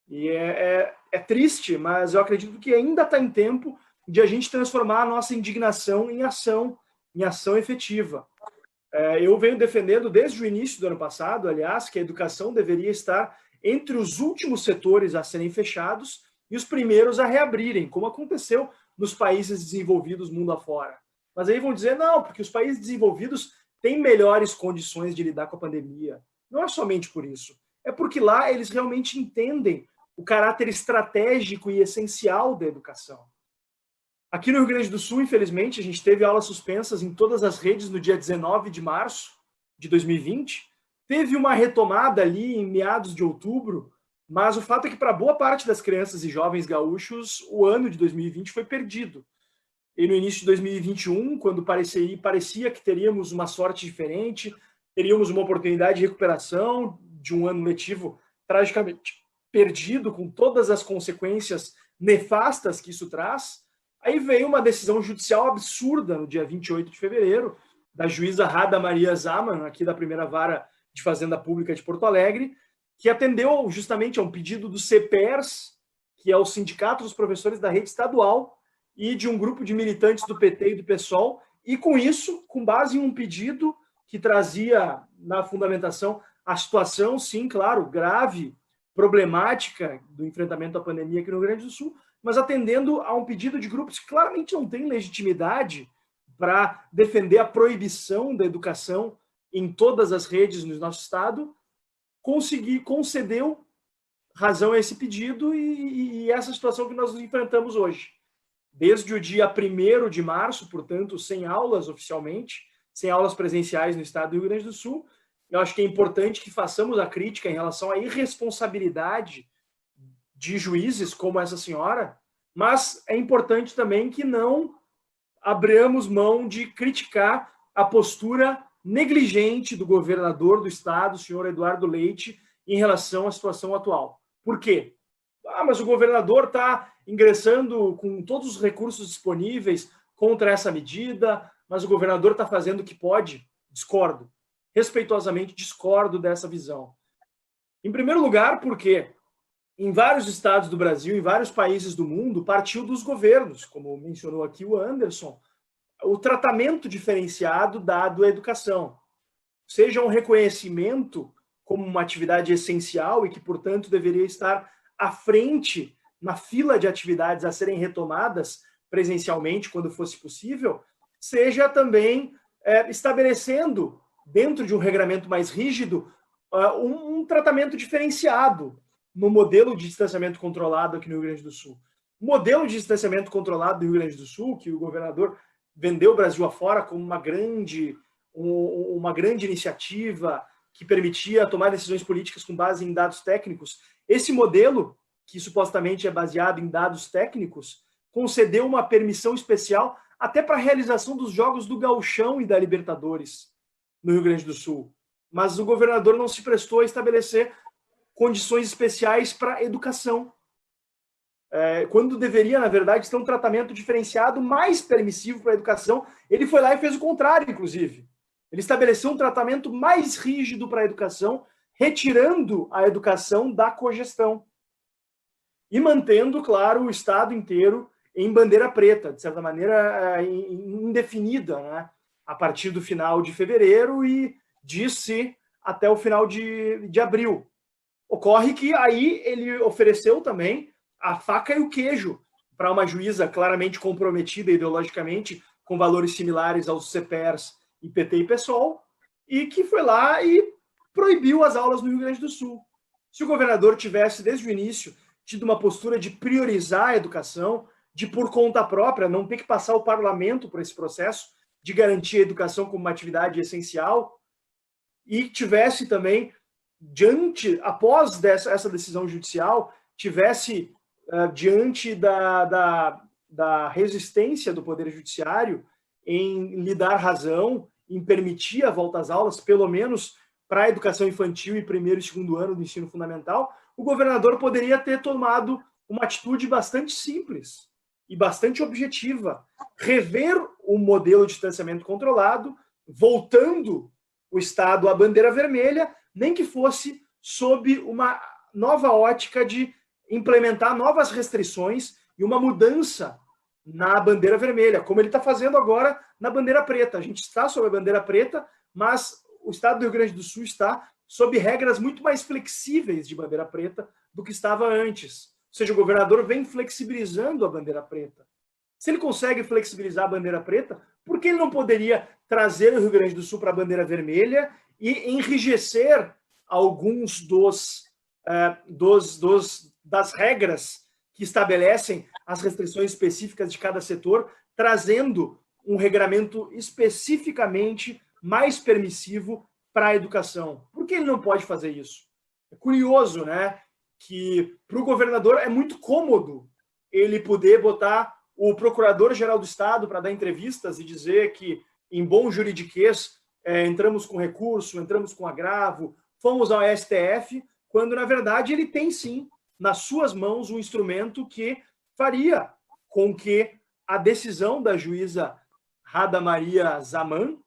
E é triste, mas eu acredito que ainda está em tempo de a gente transformar a nossa indignação em ação efetiva. Eu venho defendendo desde o início do ano passado, aliás, que a educação deveria estar entre os últimos setores a serem fechados e os primeiros a reabrirem, como aconteceu nos países desenvolvidos mundo afora. Mas aí vão dizer, não, porque os países desenvolvidos têm melhores condições de lidar com a pandemia. Não é somente por isso. É porque lá eles realmente entendem o caráter estratégico e essencial da educação. Aqui no Rio Grande do Sul, infelizmente, a gente teve aulas suspensas em todas as redes no dia 19 de março de 2020. Teve uma retomada ali em meados de outubro, mas o fato é que para boa parte das crianças e jovens gaúchos, o ano de 2020 foi perdido. E no início de 2021, quando parecia que teríamos uma sorte diferente, teríamos uma oportunidade de recuperação de um ano letivo tragicamente perdido, com todas as consequências nefastas que isso traz, aí veio uma decisão judicial absurda no dia 28 de fevereiro, da juíza Rada Maria Zaman, aqui da primeira vara de Fazenda Pública de Porto Alegre, que atendeu justamente a um pedido do CEPERS, que é o Sindicato dos Professores da Rede Estadual, e de um grupo de militantes do PT e do PSOL, e com isso, com base em um pedido que trazia na fundamentação a situação, sim, claro, grave, problemática do enfrentamento à pandemia aqui no Rio Grande do Sul, mas atendendo a um pedido de grupos que claramente não têm legitimidade para defender a proibição da educação em todas as redes no nosso estado, concedeu razão a esse pedido e essa situação que nós nos enfrentamos hoje. Desde o dia 1º de março, portanto, sem aulas oficialmente, sem aulas presenciais no estado do Rio Grande do Sul, eu acho que é importante que façamos a crítica em relação à irresponsabilidade de juízes como essa senhora, mas é importante também que não abramos mão de criticar a postura negligente do governador do estado, o senhor Eduardo Leite, em relação à situação atual. Por quê? Mas o governador está ingressando com todos os recursos disponíveis contra essa medida, mas o governador está fazendo o que pode? Discordo. Respeitosamente discordo dessa visão. Em primeiro lugar, porque em vários estados do Brasil, em vários países do mundo, partiu dos governos, como mencionou aqui o Anderson, o tratamento diferenciado dado à educação. Seja um reconhecimento como uma atividade essencial e que, portanto, deveria estar à frente na fila de atividades a serem retomadas presencialmente, quando fosse possível, seja também estabelecendo, dentro de um regramento mais rígido, um tratamento diferenciado no modelo de distanciamento controlado aqui no Rio Grande do Sul. O modelo de distanciamento controlado do Rio Grande do Sul, que o governador vendeu o Brasil afora como uma grande iniciativa que permitia tomar decisões políticas com base em dados técnicos, esse modelo, que supostamente é baseado em dados técnicos, concedeu uma permissão especial até para a realização dos jogos do Gauchão e da Libertadores no Rio Grande do Sul. Mas o governador não se prestou a estabelecer condições especiais para a educação. Quando deveria, na verdade, ter um tratamento diferenciado mais permissivo para a educação, ele foi lá e fez o contrário, inclusive. Ele estabeleceu um tratamento mais rígido para a educação, retirando a educação da cogestão e mantendo, claro, o Estado inteiro em bandeira preta, de certa maneira indefinida, né? A partir do final de fevereiro e disse até o final de abril. Ocorre que aí ele ofereceu também a faca e o queijo para uma juíza claramente comprometida ideologicamente com valores similares aos CPERs e PT e PSOL, e que foi lá e proibiu as aulas no Rio Grande do Sul. Se o governador tivesse, desde o início, tido uma postura de priorizar a educação, de por conta própria, não ter que passar o parlamento por esse processo, de garantir a educação como uma atividade essencial, e tivesse também, após essa decisão judicial, tivesse, diante da resistência do Poder Judiciário em lhe dar razão, em permitir a volta às aulas, pelo menos para a educação infantil e primeiro e segundo ano do ensino fundamental, o governador poderia ter tomado uma atitude bastante simples e bastante objetiva, rever o modelo de distanciamento controlado, voltando o Estado à bandeira vermelha, nem que fosse sob uma nova ótica de implementar novas restrições e uma mudança na bandeira vermelha, como ele está fazendo agora na bandeira preta. A gente está sob a bandeira preta, mas o Estado do Rio Grande do Sul está sob regras muito mais flexíveis de bandeira preta do que estava antes. Ou seja, o governador vem flexibilizando a bandeira preta. Se ele consegue flexibilizar a bandeira preta, por que ele não poderia trazer o Rio Grande do Sul para a bandeira vermelha e enrijecer alguns das regras que estabelecem as restrições específicas de cada setor, trazendo um regramento especificamente mais permissivo para a educação? Por que ele não pode fazer isso? É curioso, né? Que para o governador é muito cômodo ele poder botar o procurador-geral do Estado para dar entrevistas e dizer que, em bom juridiquês, entramos com recurso, entramos com agravo, fomos ao STF, quando, na verdade, ele tem, sim, nas suas mãos, um instrumento que faria com que a decisão da juíza Rada Maria Zaman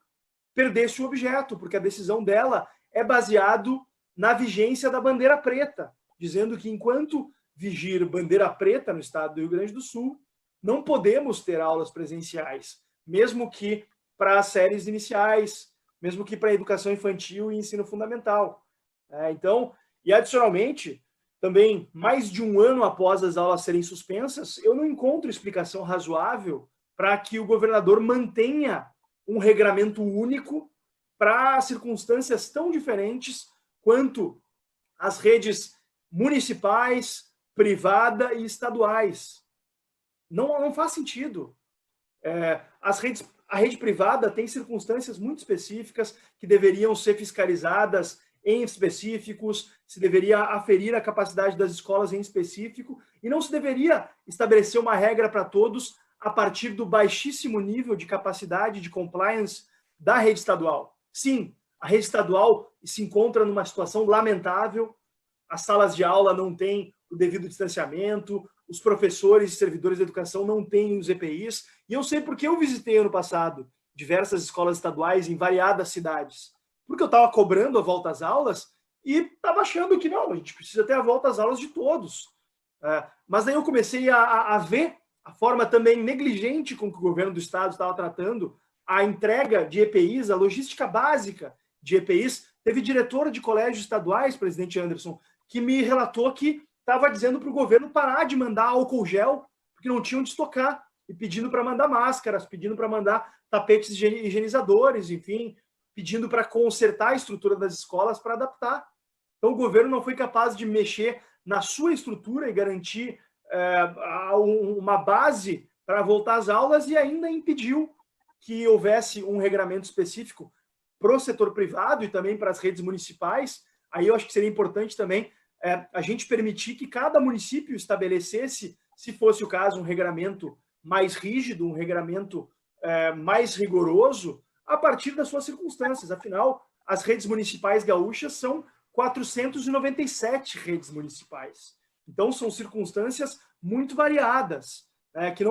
perdesse o objeto, porque a decisão dela é baseado na vigência da bandeira preta, dizendo que enquanto vigir bandeira preta no estado do Rio Grande do Sul, não podemos ter aulas presenciais, mesmo que para as séries iniciais, mesmo que para a educação infantil e ensino fundamental. Então, e adicionalmente, também mais de um ano após as aulas serem suspensas, eu não encontro explicação razoável para que o governador mantenha um regramento único para circunstâncias tão diferentes quanto as redes municipais, privada e estaduais. Não faz sentido. A rede privada tem circunstâncias muito específicas que deveriam ser fiscalizadas em específicos, se deveria aferir a capacidade das escolas em específico, e não se deveria estabelecer uma regra para todos a partir do baixíssimo nível de capacidade de compliance da rede estadual. Sim, a rede estadual se encontra numa situação lamentável, as salas de aula não têm o devido distanciamento, os professores e servidores de educação não têm os EPIs, e eu sei porque eu visitei ano passado diversas escolas estaduais em variadas cidades, porque eu estava cobrando a volta às aulas e estava achando que não, a gente precisa ter a volta às aulas de todos. Mas daí eu comecei a ver a forma também negligente com que o governo do estado estava tratando a entrega de EPIs, a logística básica de EPIs. Teve diretor de colégios estaduais, presidente Anderson, que me relatou que estava dizendo para o governo parar de mandar álcool gel, porque não tinham de estocar, e pedindo para mandar máscaras, pedindo para mandar tapetes higienizadores, enfim, pedindo para consertar a estrutura das escolas para adaptar. Então o governo não foi capaz de mexer na sua estrutura e garantir uma base para voltar às aulas, e ainda impediu que houvesse um regramento específico para o setor privado e também para as redes municipais. Aí eu acho que seria importante também a gente permitir que cada município estabelecesse, se fosse o caso, um regramento mais rígido, um regramento mais rigoroso a partir das suas circunstâncias. Afinal, as redes municipais gaúchas são 497 redes municipais. Então, são circunstâncias muito variadas, que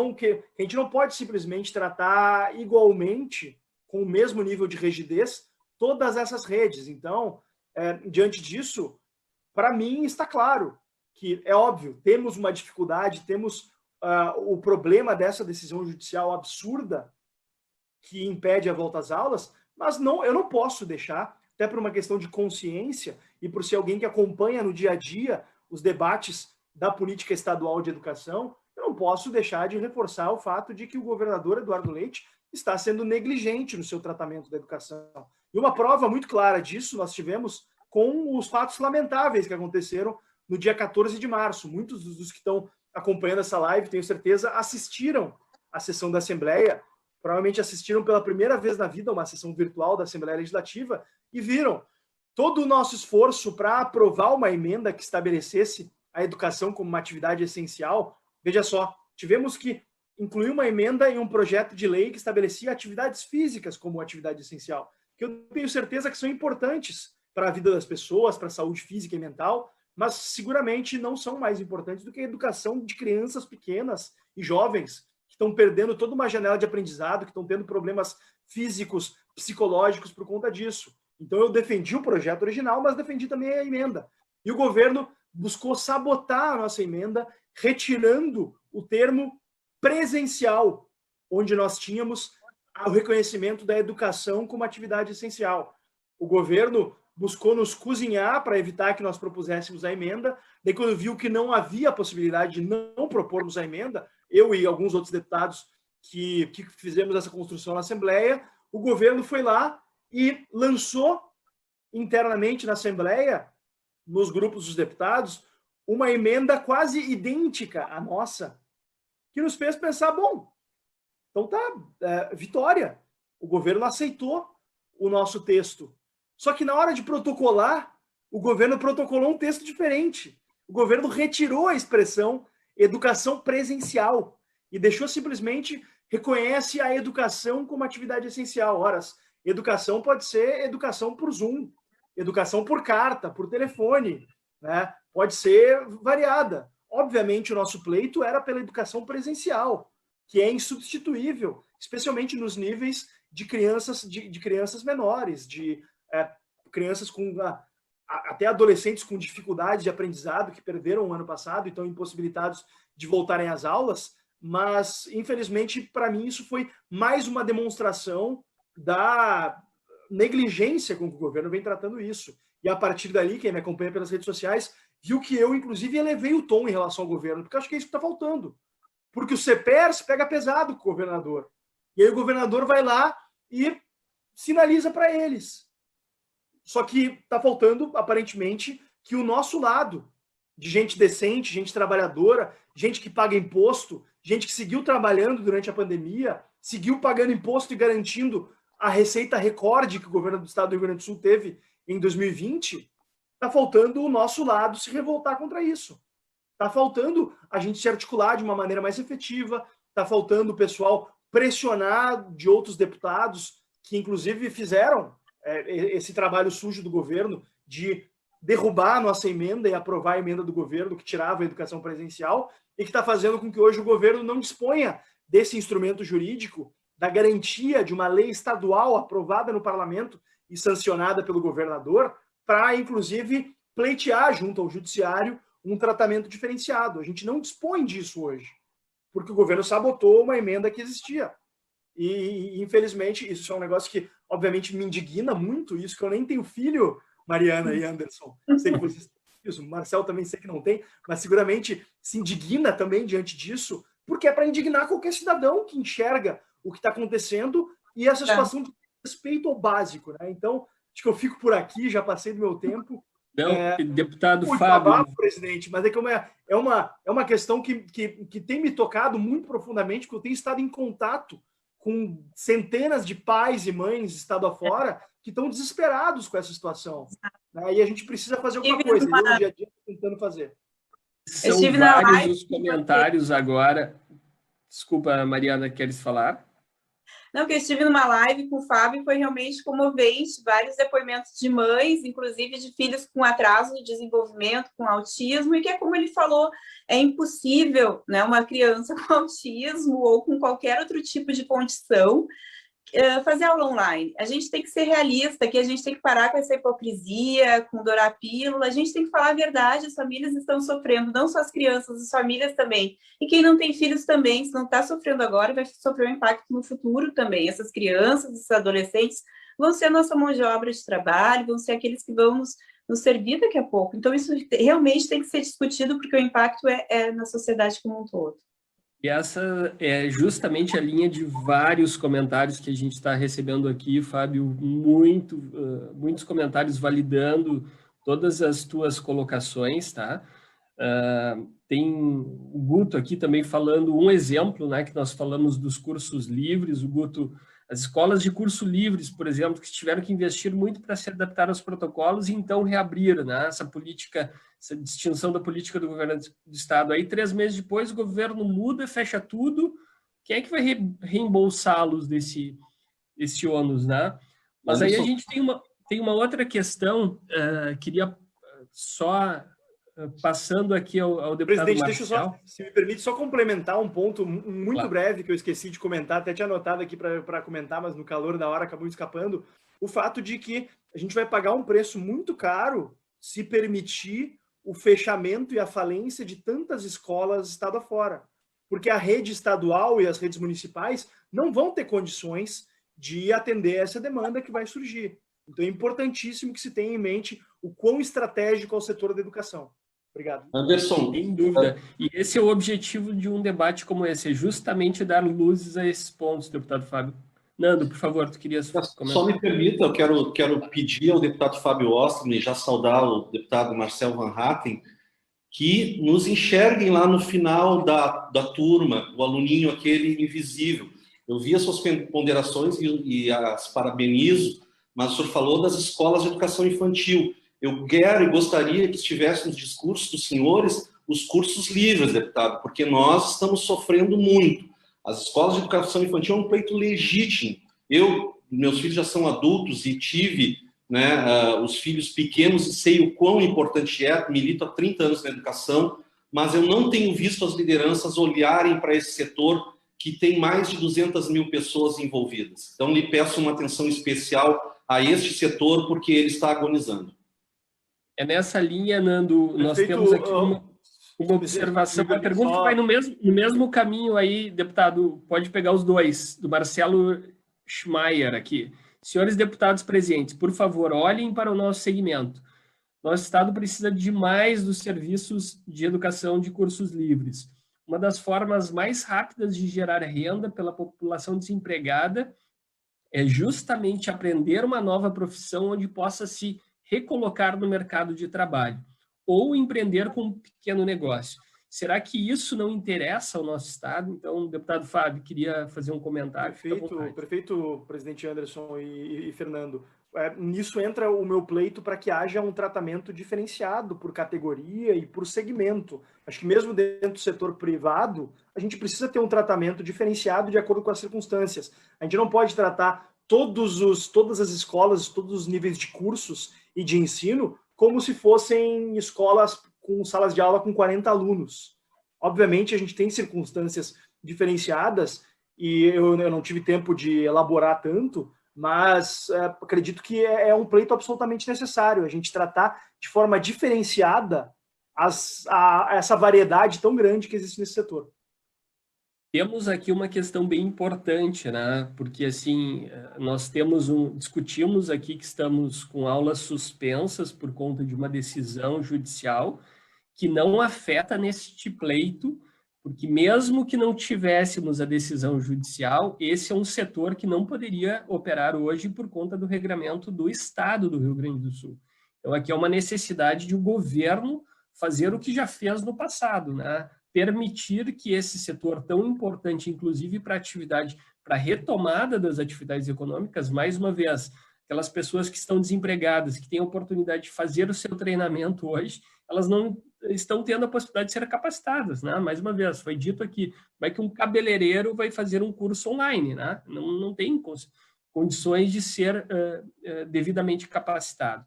a gente não pode simplesmente tratar igualmente, com o mesmo nível de rigidez, todas essas redes. Então, diante disso, para mim está claro que, é óbvio, temos uma dificuldade, temos o problema dessa decisão judicial absurda que impede a volta às aulas, mas eu não posso deixar, até por uma questão de consciência e por ser alguém que acompanha no dia a dia os debates da política estadual de educação, eu não posso deixar de reforçar o fato de que o governador Eduardo Leite está sendo negligente no seu tratamento da educação. E uma prova muito clara disso nós tivemos com os fatos lamentáveis que aconteceram no dia 14 de março. Muitos dos que estão acompanhando essa live, tenho certeza, assistiram à sessão da Assembleia, provavelmente assistiram pela primeira vez na vida uma sessão virtual da Assembleia Legislativa e viram todo o nosso esforço para aprovar uma emenda que estabelecesse a educação como uma atividade essencial. Veja só, tivemos que incluir uma emenda em um projeto de lei que estabelecia atividades físicas como atividade essencial, que eu tenho certeza que são importantes para a vida das pessoas, para a saúde física e mental, mas seguramente não são mais importantes do que a educação de crianças pequenas e jovens que estão perdendo toda uma janela de aprendizado, que estão tendo problemas físicos, psicológicos por conta disso. Então eu defendi o projeto original, mas defendi também a emenda. E o governo buscou sabotar a nossa emenda, retirando o termo presencial, onde nós tínhamos o reconhecimento da educação como atividade essencial. O governo buscou nos cozinhar para evitar que nós propuséssemos a emenda. Daí, quando viu que não havia possibilidade de não propormos a emenda, eu e alguns outros deputados que fizemos essa construção na Assembleia, o governo foi lá e lançou internamente na Assembleia, nos grupos dos deputados, uma emenda quase idêntica à nossa, que nos fez pensar, bom, então tá, vitória. O governo aceitou o nosso texto. Só que na hora de protocolar, o governo protocolou um texto diferente. O governo retirou a expressão educação presencial e deixou simplesmente, reconhece a educação como atividade essencial. Ora, educação pode ser educação por Zoom, educação por carta, por telefone, né? Pode ser variada. Obviamente, o nosso pleito era pela educação presencial, que é insubstituível, especialmente nos níveis de crianças menores, de crianças com até adolescentes com dificuldades de aprendizado que perderam o ano passado e estão impossibilitados de voltarem às aulas, mas, infelizmente, para mim, isso foi mais uma demonstração da negligência com que o governo vem tratando isso. E, a partir dali, quem me acompanha pelas redes sociais, viu que eu, inclusive, elevei o tom em relação ao governo, porque eu acho que é isso que está faltando. Porque o CEPERS pega pesado com o governador. E aí o governador vai lá e sinaliza para eles. Só que está faltando, aparentemente, que o nosso lado, de gente decente, gente trabalhadora, gente que paga imposto, gente que seguiu trabalhando durante a pandemia, seguiu pagando imposto e garantindo a receita recorde que o governo do estado do Rio Grande do Sul teve em 2020, está faltando o nosso lado se revoltar contra isso. Está faltando a gente se articular de uma maneira mais efetiva, está faltando o pessoal pressionar de outros deputados que, inclusive, fizeram esse trabalho sujo do governo de derrubar a nossa emenda e aprovar a emenda do governo que tirava a educação presencial e que está fazendo com que hoje o governo não disponha desse instrumento jurídico, da garantia de uma lei estadual aprovada no parlamento e sancionada pelo governador para, inclusive, pleitear junto ao judiciário um tratamento diferenciado. A gente não dispõe disso hoje, porque o governo sabotou uma emenda que existia. E, infelizmente, isso é um negócio que, obviamente, me indigna muito, isso que eu nem tenho filho, Mariana e Anderson. Sei que vocês têm filhos, o Marcel também sei que não tem, mas seguramente se indigna também diante disso, porque é para indignar qualquer cidadão que enxerga o que está acontecendo e essa situação de respeito ao básico, né? Então, acho que eu fico por aqui, já passei do meu tempo.
Não, deputado Fábio.
Babá, presidente, mas é uma questão que tem me tocado muito profundamente, porque eu tenho estado em contato com centenas de pais e mães estado afora que estão desesperados com essa situação. Né? E a gente precisa fazer alguma coisa. Eu, no dia a dia, estou tentando fazer.
São vários os comentários agora. Desculpa, Mariana, queres falar?
Não, que eu estive numa live com o Fábio, foi realmente comovente, vários depoimentos de mães, inclusive de filhos com atraso de desenvolvimento, com autismo, e que é como ele falou, é impossível, né, uma criança com autismo ou com qualquer outro tipo de condição fazer aula online. A gente tem que ser realista, que a gente tem que parar com essa hipocrisia, com dourar a pílula, a gente tem que falar a verdade, as famílias estão sofrendo, não só as crianças, as famílias também. E quem não tem filhos também, se não está sofrendo agora, vai sofrer um impacto no futuro também. Essas crianças, esses adolescentes vão ser a nossa mão de obra de trabalho, vão ser aqueles que vão nos servir daqui a pouco. Então, isso realmente tem que ser discutido, porque o impacto é na sociedade como um todo.
E essa é justamente a linha de vários comentários que a gente está recebendo aqui, Fábio, muitos comentários validando todas as tuas colocações, tá? Tem o Guto aqui também falando um exemplo, né, que nós falamos dos cursos livres, o Guto, as escolas de curso livres, por exemplo, que tiveram que investir muito para se adaptar aos protocolos e então reabrir, né, essa distinção da política do governo do Estado. Aí, 3 meses depois, o governo muda, fecha tudo. Quem é que vai reembolsá-los desse ônus, né? Mas aí a gente tem uma outra questão, queria só... Passando aqui ao deputado
Presidente,
Marcel.
deixa eu só, se me permite, só complementar um ponto muito breve que eu esqueci de comentar, até tinha anotado aqui para comentar, mas no calor da hora acabou escapando, o fato de que a gente vai pagar um preço muito caro se permitir o fechamento e a falência de tantas escolas estado afora, porque a rede estadual e as redes municipais não vão ter condições de atender essa demanda que vai surgir. Então é importantíssimo que se tenha em mente o quão estratégico é o setor da educação. Obrigado.
Anderson.
Sem dúvida. E esse é o objetivo de um debate como esse, é justamente dar luzes a esses pontos, deputado Fábio. Nando, por favor, tu querias comentar?
Só me permita, eu quero pedir ao deputado Fábio Osterman e já saudar o deputado Marcel Van Hatten, que nos enxerguem lá no final da turma, o aluninho aquele invisível. Eu vi as suas ponderações e as parabenizo, mas o senhor falou das escolas de educação infantil. Eu quero e gostaria que estivesse nos discursos dos senhores os cursos livres, deputado, porque nós estamos sofrendo muito. As escolas de educação infantil é um pleito legítimo. Meus filhos já são adultos e tive, né, os filhos pequenos e sei o quão importante é, milito há 30 anos na educação, mas eu não tenho visto as lideranças olharem para esse setor que tem mais de 200 mil pessoas envolvidas. Então, lhe peço uma atenção especial a este setor, porque ele está agonizando.
É nessa linha, Nando, nós temos aqui uma observação, uma pergunta que vai no mesmo caminho aí, deputado, pode pegar os dois, do Marcelo Schmeier aqui. Senhores deputados presentes, por favor, olhem para o nosso segmento. Nosso Estado precisa demais dos serviços de educação de cursos livres. Uma das formas mais rápidas de gerar renda pela população desempregada é justamente aprender uma nova profissão onde possa se recolocar no mercado de trabalho ou empreender com um pequeno negócio. Será que isso não interessa ao nosso Estado? Então, deputado Fábio, queria fazer um comentário.
Perfeito, presidente Anderson e Fernando. Nisso entra o meu pleito para que haja um tratamento diferenciado por categoria e por segmento. Acho que mesmo dentro do setor privado, a gente precisa ter um tratamento diferenciado de acordo com as circunstâncias. A gente não pode tratar todas as escolas, todos os níveis de cursos e de ensino como se fossem escolas com salas de aula com 40 alunos. Obviamente, a gente tem circunstâncias diferenciadas e eu não tive tempo de elaborar tanto, mas acredito que é um pleito absolutamente necessário a gente tratar de forma diferenciada essa variedade tão grande que existe nesse setor.
Temos aqui uma questão bem importante, né? Porque assim, nós discutimos aqui que estamos com aulas suspensas por conta de uma decisão judicial que não afeta neste pleito, porque mesmo que não tivéssemos a decisão judicial, esse é um setor que não poderia operar hoje por conta do regramento do Estado do Rio Grande do Sul. Então, aqui é uma necessidade de o governo fazer o que já fez no passado, né? Permitir que esse setor tão importante, inclusive para a retomada das atividades econômicas, mais uma vez, aquelas pessoas que estão desempregadas, que têm a oportunidade de fazer o seu treinamento hoje, elas não estão tendo a possibilidade de ser capacitadas, né? Mais uma vez, foi dito aqui, como é que um cabeleireiro vai fazer um curso online, né? Não tem condições de ser devidamente capacitado.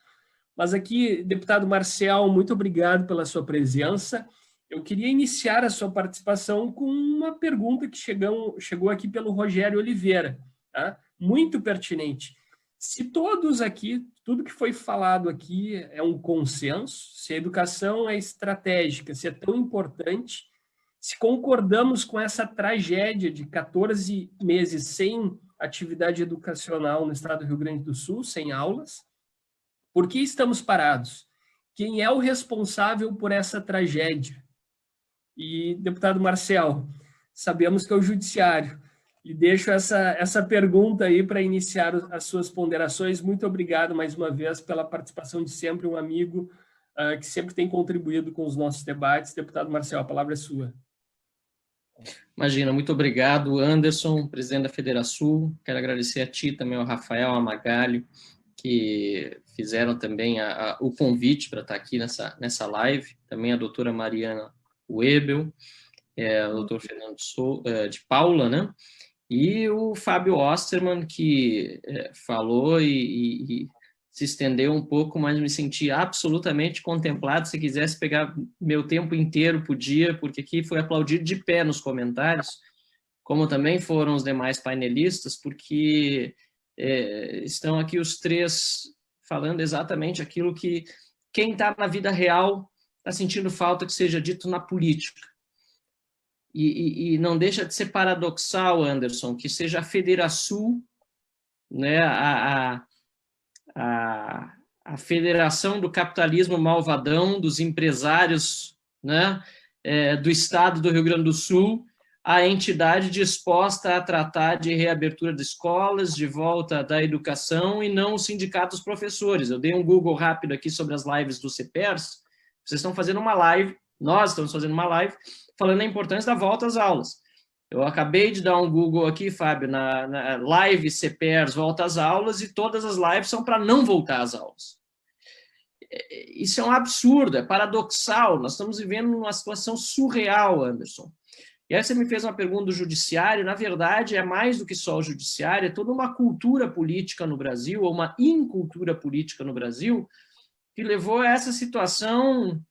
Mas aqui, deputado Marcel, muito obrigado pela sua presença. Eu queria iniciar a sua participação com uma pergunta que chegou aqui pelo Rogério Oliveira, tá? Muito pertinente. Se todos aqui, tudo que foi falado aqui é um consenso, se a educação é estratégica, se é tão importante, se concordamos com essa tragédia de 14 meses sem atividade educacional no estado do Rio Grande do Sul, sem aulas, por que estamos parados? Quem é o responsável por essa tragédia? E, deputado Marcel, sabemos que é o Judiciário. E deixo essa pergunta aí para iniciar as suas ponderações. Muito obrigado, mais uma vez, pela participação de sempre, um amigo que sempre tem contribuído com os nossos debates. Deputado Marcel, a palavra é sua.
Imagina, muito obrigado, Anderson, presidente da Federasul. Quero agradecer a ti também, ao Rafael, a Magalho, que fizeram também o convite para estar aqui nessa live. Também a doutora Mariana Webel, o doutor Fernando de Paula, né? E o Fábio Osterman, que falou e se estendeu um pouco, mas me senti absolutamente contemplado. Se quisesse pegar meu tempo inteiro, podia, porque aqui foi aplaudido de pé nos comentários, como também foram os demais painelistas, porque estão aqui os três falando exatamente aquilo que quem está na vida real está sentindo falta que seja dito na política. E não deixa de ser paradoxal, Anderson, que seja a Federasul, né, a federação do capitalismo malvadão, dos empresários, né, do estado do Rio Grande do Sul, a entidade disposta a tratar de reabertura de escolas, de volta da educação, e não o sindicato dos professores. Eu dei um Google rápido aqui sobre as lives do CEPERS. Vocês estão fazendo uma live, nós estamos fazendo uma live, falando da importância da volta às aulas. Eu acabei de dar um Google aqui, Fábio, na live CEPERS volta às aulas, e todas as lives são para não voltar às aulas. Isso é um absurdo, é paradoxal. Nós estamos vivendo uma situação surreal, Anderson. E aí você me fez uma pergunta do judiciário. Na verdade, é mais do que só o judiciário, é toda uma cultura política no Brasil, ou uma incultura política no Brasil, que levou a essa situação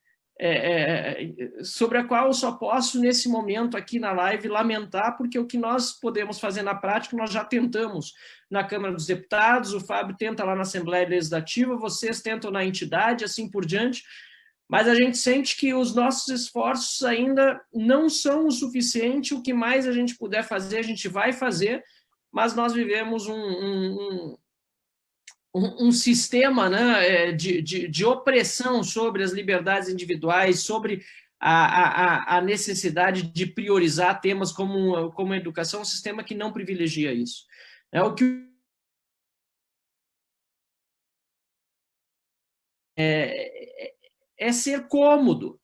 sobre a qual eu só posso, nesse momento aqui na live, lamentar, porque o que nós podemos fazer na prática, nós já tentamos na Câmara dos Deputados, o Fábio tenta lá na Assembleia Legislativa, vocês tentam na entidade, assim por diante, mas a gente sente que os nossos esforços ainda não são o suficiente. O que mais a gente puder fazer, a gente vai fazer, mas nós vivemos um sistema, né, de opressão sobre as liberdades individuais, sobre a necessidade de priorizar temas como a educação, um sistema que não privilegia isso. O que é ser cômodo,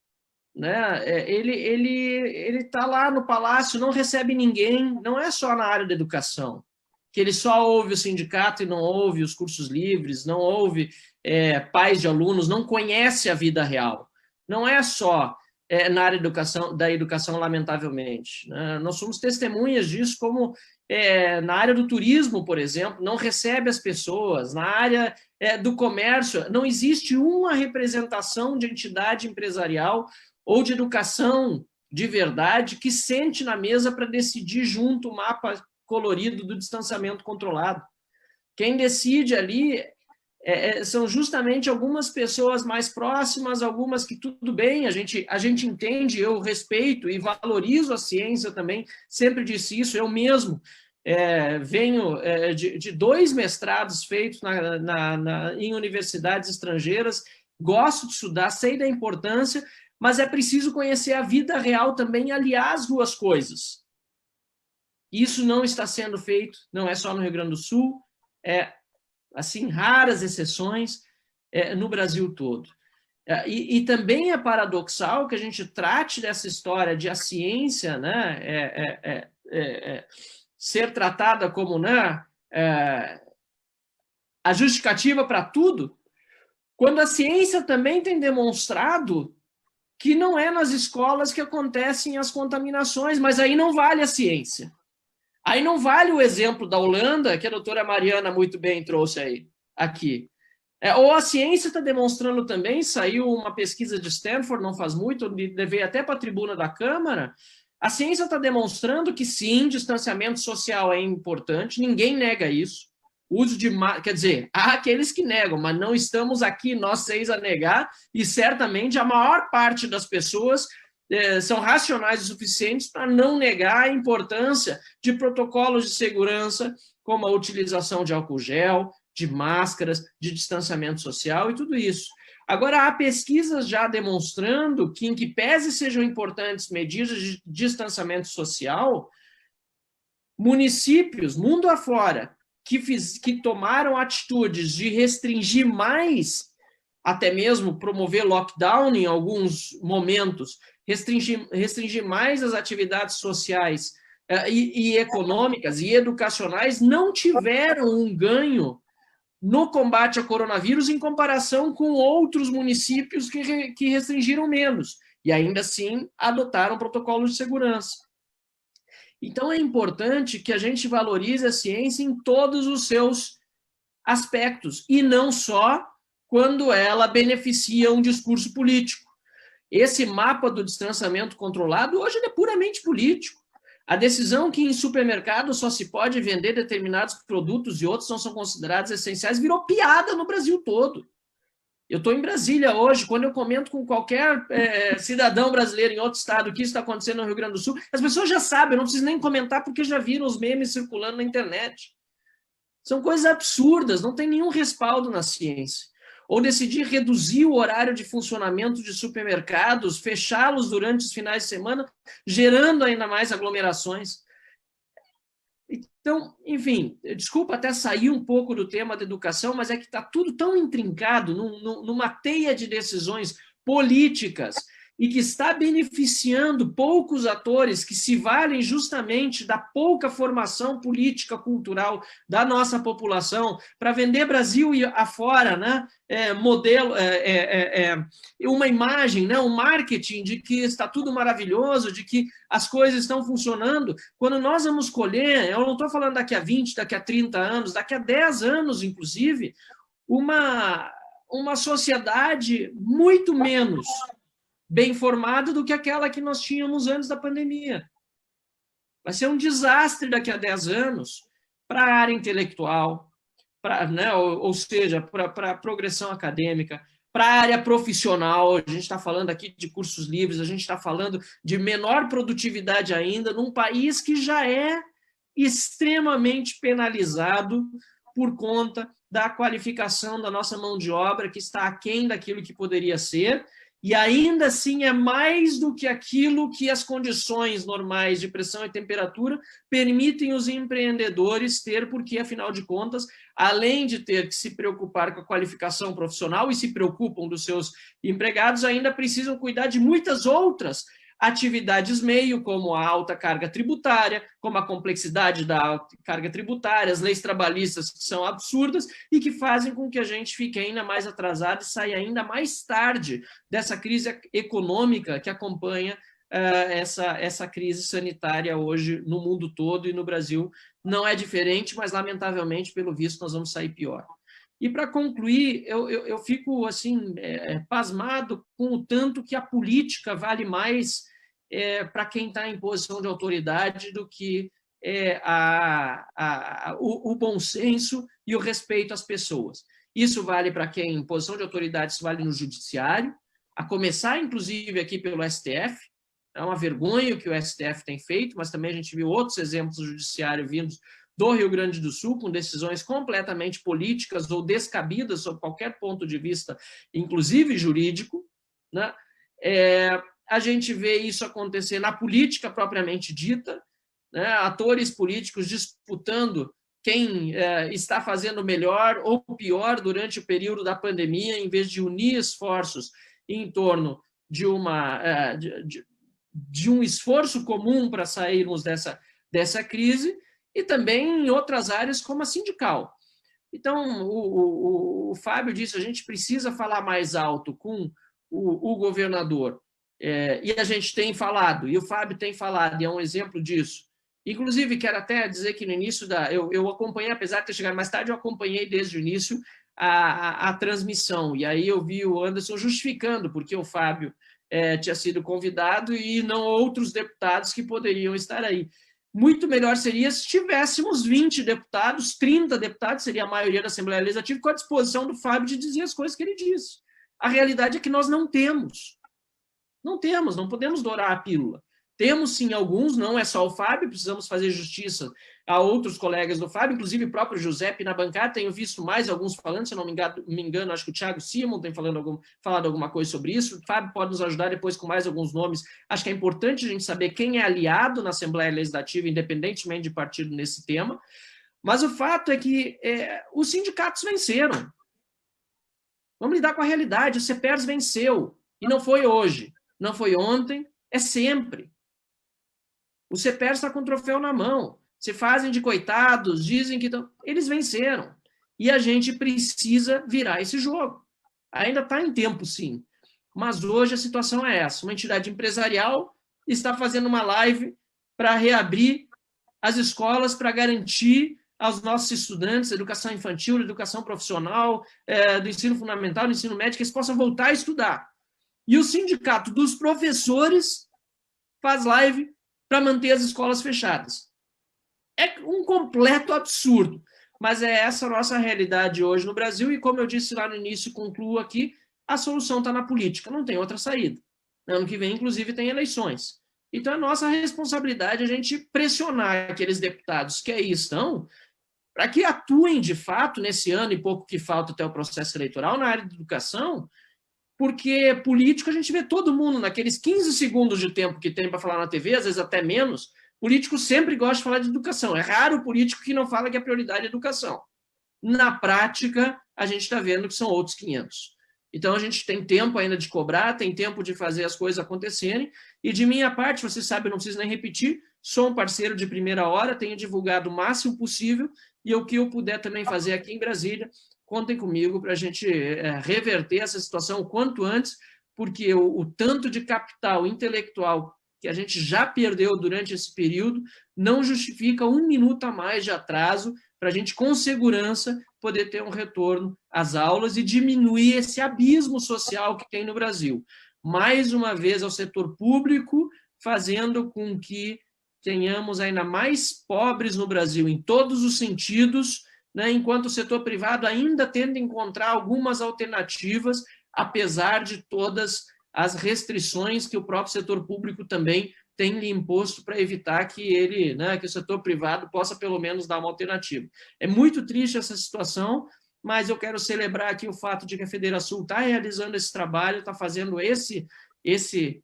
né? Ele está lá no palácio, não recebe ninguém, não é só na área da educação, que ele só ouve o sindicato e não ouve os cursos livres, não ouve pais de alunos, não conhece a vida real. Não é só na área da educação, lamentavelmente, né? Nós somos testemunhas disso, como na área do turismo, por exemplo, não recebe as pessoas, na área do comércio, não existe uma representação de entidade empresarial ou de educação de verdade que sente na mesa para decidir junto o mapa colorido do distanciamento controlado. Quem decide ali são justamente algumas pessoas mais próximas, algumas que tudo bem, a gente entende, eu respeito e valorizo a ciência também, sempre disse isso, eu mesmo venho de 2 mestrados feitos em universidades estrangeiras, gosto de estudar, sei da importância, mas é preciso conhecer a vida real também, aliar as duas coisas. Isso não está sendo feito, não é só no Rio Grande do Sul, assim, raras exceções no Brasil todo. E também é paradoxal que a gente trate dessa história de a ciência, né, ser tratada como, né, a justificativa para tudo, quando a ciência também tem demonstrado que não é nas escolas que acontecem as contaminações, mas aí não vale a ciência. Aí não vale o exemplo da Holanda, que a doutora Mariana muito bem trouxe aí, aqui. Ou a ciência está demonstrando também, saiu uma pesquisa de Stanford, não faz muito, eu levei até para a tribuna da Câmara, a ciência está demonstrando que sim, distanciamento social é importante, ninguém nega isso. Uso de quer dizer, há aqueles que negam, mas não estamos aqui nós 6 a negar, e certamente a maior parte das pessoas são racionais o suficientes para não negar a importância de protocolos de segurança, como a utilização de álcool gel, de máscaras, de distanciamento social e tudo isso. Agora, há pesquisas já demonstrando que, em que pese sejam importantes medidas de distanciamento social, municípios, mundo afora, que tomaram atitudes de restringir mais, até mesmo promover lockdown em alguns momentos, restringir mais as atividades sociais e econômicas e educacionais, não tiveram um ganho no combate ao coronavírus em comparação com outros municípios que restringiram menos e ainda assim adotaram protocolos de segurança. Então é importante que a gente valorize a ciência em todos os seus aspectos e não só quando ela beneficia um discurso político. Esse mapa do distanciamento controlado hoje é puramente político. A decisão que em supermercado só se pode vender determinados produtos e outros não são considerados essenciais virou piada no Brasil todo. Eu estou em Brasília hoje, quando eu comento com qualquer cidadão brasileiro em outro estado o que está acontecendo no Rio Grande do Sul, as pessoas já sabem, eu não preciso nem comentar porque já viram os memes circulando na internet. São coisas absurdas, não tem nenhum respaldo na ciência. Ou decidir reduzir o horário de funcionamento de supermercados, fechá-los durante os finais de semana, gerando ainda mais aglomerações. Então, enfim, desculpa até sair um pouco do tema da educação, mas é que está tudo tão intrincado numa teia de decisões políticas e que está beneficiando poucos atores que se valem justamente da pouca formação política, cultural da nossa população para vender Brasil e afora, né? Uma imagem, né? Um marketing de que está tudo maravilhoso, de que as coisas estão funcionando. Quando nós vamos colher, eu não estou falando daqui a 20, daqui a 30 anos, daqui a 10 anos, inclusive, uma sociedade muito menos bem formada do que aquela que nós tínhamos antes da pandemia. Vai ser um desastre daqui a 10 anos para a área intelectual, né, ou seja, para a progressão acadêmica, para a área profissional. A gente está falando aqui de cursos livres, a gente está falando de menor produtividade ainda, num país que já é extremamente penalizado por conta da qualificação da nossa mão de obra, que está aquém daquilo que poderia ser, e ainda assim é mais do que aquilo que as condições normais de pressão e temperatura permitem os empreendedores ter, porque, afinal de contas, além de ter que se preocupar com a qualificação profissional e se preocupam dos seus empregados, ainda precisam cuidar de muitas outras atividades meio, como a alta carga tributária, como a complexidade da carga tributária, as leis trabalhistas que são absurdas e que fazem com que a gente fique ainda mais atrasado e saia ainda mais tarde dessa crise econômica que acompanha essa crise sanitária hoje no mundo todo e no Brasil. Não é diferente, mas, lamentavelmente, pelo visto, nós vamos sair pior. E, para concluir, eu fico assim pasmado com o tanto que a política vale mais para quem está em posição de autoridade do que o bom senso e o respeito às pessoas. Isso vale para quem em posição de autoridade, isso vale no judiciário, a começar, inclusive, aqui pelo STF. É uma vergonha o que o STF tem feito, mas também a gente viu outros exemplos do judiciário vindos do Rio Grande do Sul, com decisões completamente políticas ou descabidas sob qualquer ponto de vista, inclusive jurídico, né? A gente vê isso acontecer na política propriamente dita, né? Atores políticos disputando quem está fazendo melhor ou pior durante o período da pandemia, em vez de unir esforços em torno de um esforço comum para sairmos dessa crise, e também em outras áreas como a sindical. Então, o Fábio disse, a gente precisa falar mais alto com o governador E a gente tem falado, e o Fábio tem falado, e é um exemplo disso. Inclusive, quero até dizer que no início eu acompanhei, apesar de ter chegado mais tarde, eu acompanhei desde o início a transmissão, e aí eu vi o Anderson justificando porque o Fábio tinha sido convidado e não outros deputados que poderiam estar aí. Muito melhor seria se tivéssemos 20 deputados, 30 deputados, seria a maioria da Assembleia Legislativa, com a disposição do Fábio de dizer as coisas que ele disse. A realidade é que nós não temos. Não temos, não podemos dourar a pílula. Temos, sim, alguns, não é só o Fábio, precisamos fazer justiça a outros colegas do Fábio, inclusive o próprio Giuseppe na bancada, tenho visto mais alguns falando, se eu não me engano, acho que o Thiago Simon tem falado alguma coisa sobre isso, o Fábio pode nos ajudar depois com mais alguns nomes. Acho que é importante a gente saber quem é aliado na Assembleia Legislativa, independentemente de partido nesse tema, mas o fato é que os sindicatos venceram. Vamos lidar com a realidade, o CEPERS venceu, e não foi hoje, não foi ontem, é sempre. O CEPERS está com o troféu na mão, se fazem de coitados, dizem que eles venceram. E a gente precisa virar esse jogo. Ainda está em tempo, sim. Mas hoje a situação é essa. Uma entidade empresarial está fazendo uma live para reabrir as escolas, para garantir aos nossos estudantes, educação infantil, educação profissional, do ensino fundamental, do ensino médio, que eles possam voltar a estudar. E o sindicato dos professores faz live para manter as escolas fechadas. É um completo absurdo, mas é essa a nossa realidade hoje no Brasil, e como eu disse lá no início e concluo aqui, a solução está na política, não tem outra saída. Ano que vem, inclusive, tem eleições. Então, é nossa responsabilidade a gente pressionar aqueles deputados que aí estão para que atuem, de fato, nesse ano e pouco que falta até o processo eleitoral, na área de educação, porque político a gente vê todo mundo, naqueles 15 segundos de tempo que tem para falar na TV, às vezes até menos, político sempre gosta de falar de educação. É raro o político que não fala que a prioridade é a educação. Na prática, a gente está vendo que são outros 500. Então, a gente tem tempo ainda de cobrar, tem tempo de fazer as coisas acontecerem, e de minha parte, você sabe, eu não preciso nem repetir, sou um parceiro de primeira hora, tenho divulgado o máximo possível, e o que eu puder também fazer aqui em Brasília, contem comigo para a gente reverter essa situação o quanto antes, porque o tanto de capital intelectual que a gente já perdeu durante esse período não justifica 1 minuto a mais de atraso para a gente, com segurança, poder ter um retorno às aulas e diminuir esse abismo social que tem no Brasil. Mais uma vez, ao setor público, fazendo com que tenhamos ainda mais pobres no Brasil, em todos os sentidos, né, enquanto o setor privado ainda tenta encontrar algumas alternativas, apesar de todas as restrições que o próprio setor público também tem lhe imposto para evitar que ele, né, que o setor privado possa pelo menos dar uma alternativa. É muito triste essa situação, mas eu quero celebrar aqui o fato de que a Federação está realizando esse trabalho, está fazendo esse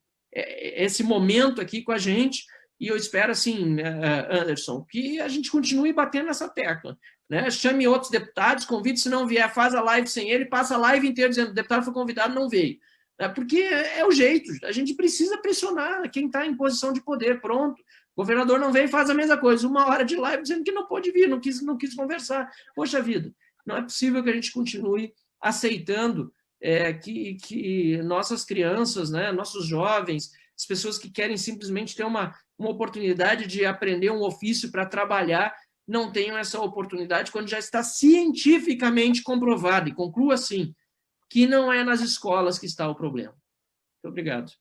momento aqui com a gente, e eu espero, assim, Anderson, que a gente continue batendo nessa tecla. Né? Chame outros deputados, convide, se não vier, faz a live sem ele, passa a live inteira dizendo que o deputado foi convidado, não veio. Porque é o jeito, a gente precisa pressionar quem está em posição de poder, pronto. O governador não veio, faz a mesma coisa, 1 hora de live dizendo que não pôde vir, não quis conversar. Poxa vida, não é possível que a gente continue aceitando que nossas crianças, né, nossos jovens, as pessoas que querem simplesmente ter uma oportunidade de aprender um ofício para trabalhar, não tenham essa oportunidade quando já está cientificamente comprovado. E concluo assim, que não é nas escolas que está o problema. Muito obrigado.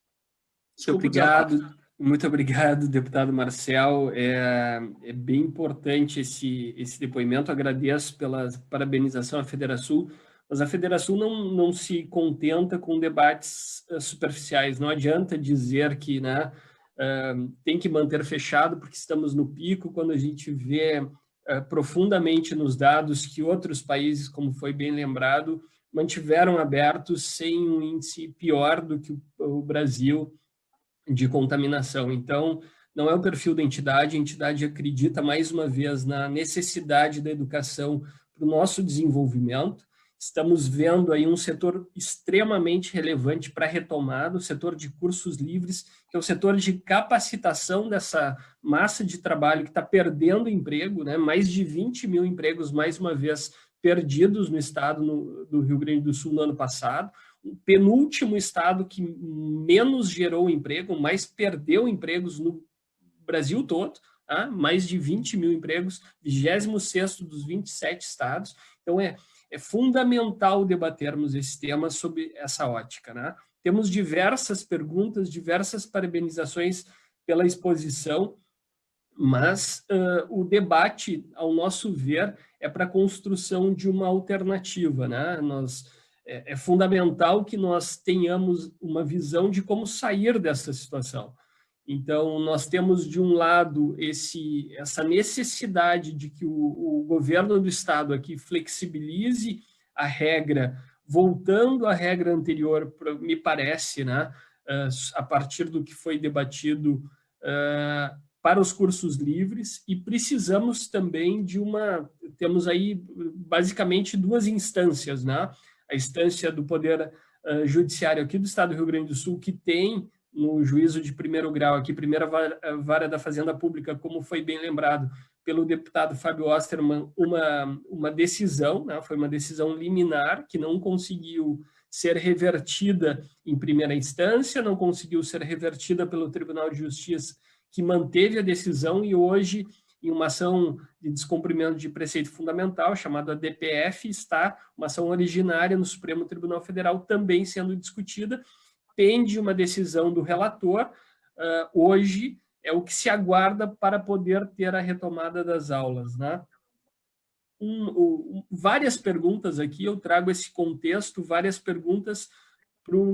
Muito obrigado, deputado Marcel. É bem importante esse depoimento. Agradeço pela parabenização à Federação, mas a Federação não se contenta com debates superficiais. Não adianta dizer que, né, tem que manter fechado porque estamos no pico, quando a gente vê profundamente nos dados que outros países, como foi bem lembrado, mantiveram abertos sem um índice pior do que o Brasil de contaminação. Então, não é o perfil da entidade, a entidade acredita, mais uma vez, na necessidade da educação para o nosso desenvolvimento. Estamos vendo aí um setor extremamente relevante para a retomada, o setor de cursos livres, que é o setor de capacitação dessa massa de trabalho que está perdendo emprego, né? Mais de 20 mil empregos, mais uma vez, perdidos no estado do Rio Grande do Sul no ano passado. o penúltimo estado que menos gerou emprego, mais perdeu empregos no Brasil todo, tá? Mais de 20 mil empregos, 26º dos 27 estados. Então, é fundamental debatermos esse tema sob essa ótica, né? Temos diversas perguntas, diversas parabenizações pela exposição, mas o debate, ao nosso ver, é para a construção de uma alternativa, né? É fundamental que nós tenhamos uma visão de como sair dessa situação. Então, nós temos, de um lado, essa necessidade de que o governo do Estado aqui flexibilize a regra, voltando à regra anterior, me parece, né, a partir do que foi debatido para os cursos livres, e precisamos também temos aí basicamente duas instâncias, né? A instância do Poder Judiciário aqui do Estado do Rio Grande do Sul, que tem no juízo de primeiro grau, aqui, primeira vara da Fazenda Pública, como foi bem lembrado pelo deputado Fábio Osterman, uma decisão, né? Foi uma decisão liminar que não conseguiu ser revertida em primeira instância, não conseguiu ser revertida pelo Tribunal de Justiça, que manteve a decisão, e hoje, em uma ação de descumprimento de preceito fundamental, chamada DPF, está uma ação originária no Supremo Tribunal Federal também sendo discutida, pende uma decisão do relator. Hoje é o que se aguarda para poder ter a retomada das aulas, né? Várias perguntas aqui, eu trago esse contexto, várias perguntas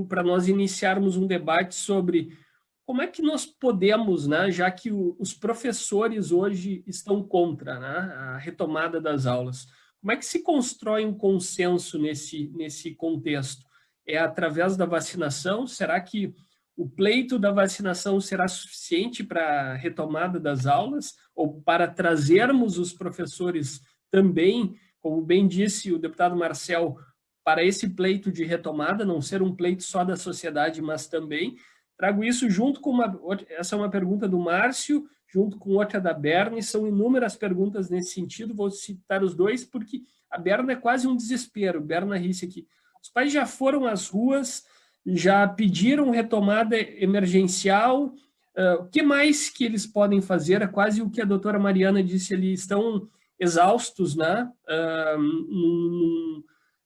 para nós iniciarmos um debate sobre como é que nós podemos, né, já que os professores hoje estão contra, né, a retomada das aulas, como é que se constrói um consenso nesse contexto? É através da vacinação? Será que o pleito da vacinação será suficiente para a retomada das aulas? Ou para trazermos os professores também, como bem disse o deputado Marcel, para esse pleito de retomada, não ser um pleito só da sociedade, mas também... Trago isso junto com essa é uma pergunta do Márcio, junto com outra da Berna, e são inúmeras perguntas nesse sentido, vou citar os dois, porque a Berna é quase um desespero. Berna Risse aqui. Os pais já foram às ruas, já pediram retomada emergencial, o que mais que eles podem fazer? É quase o que a doutora Mariana disse ali, estão exaustos, né?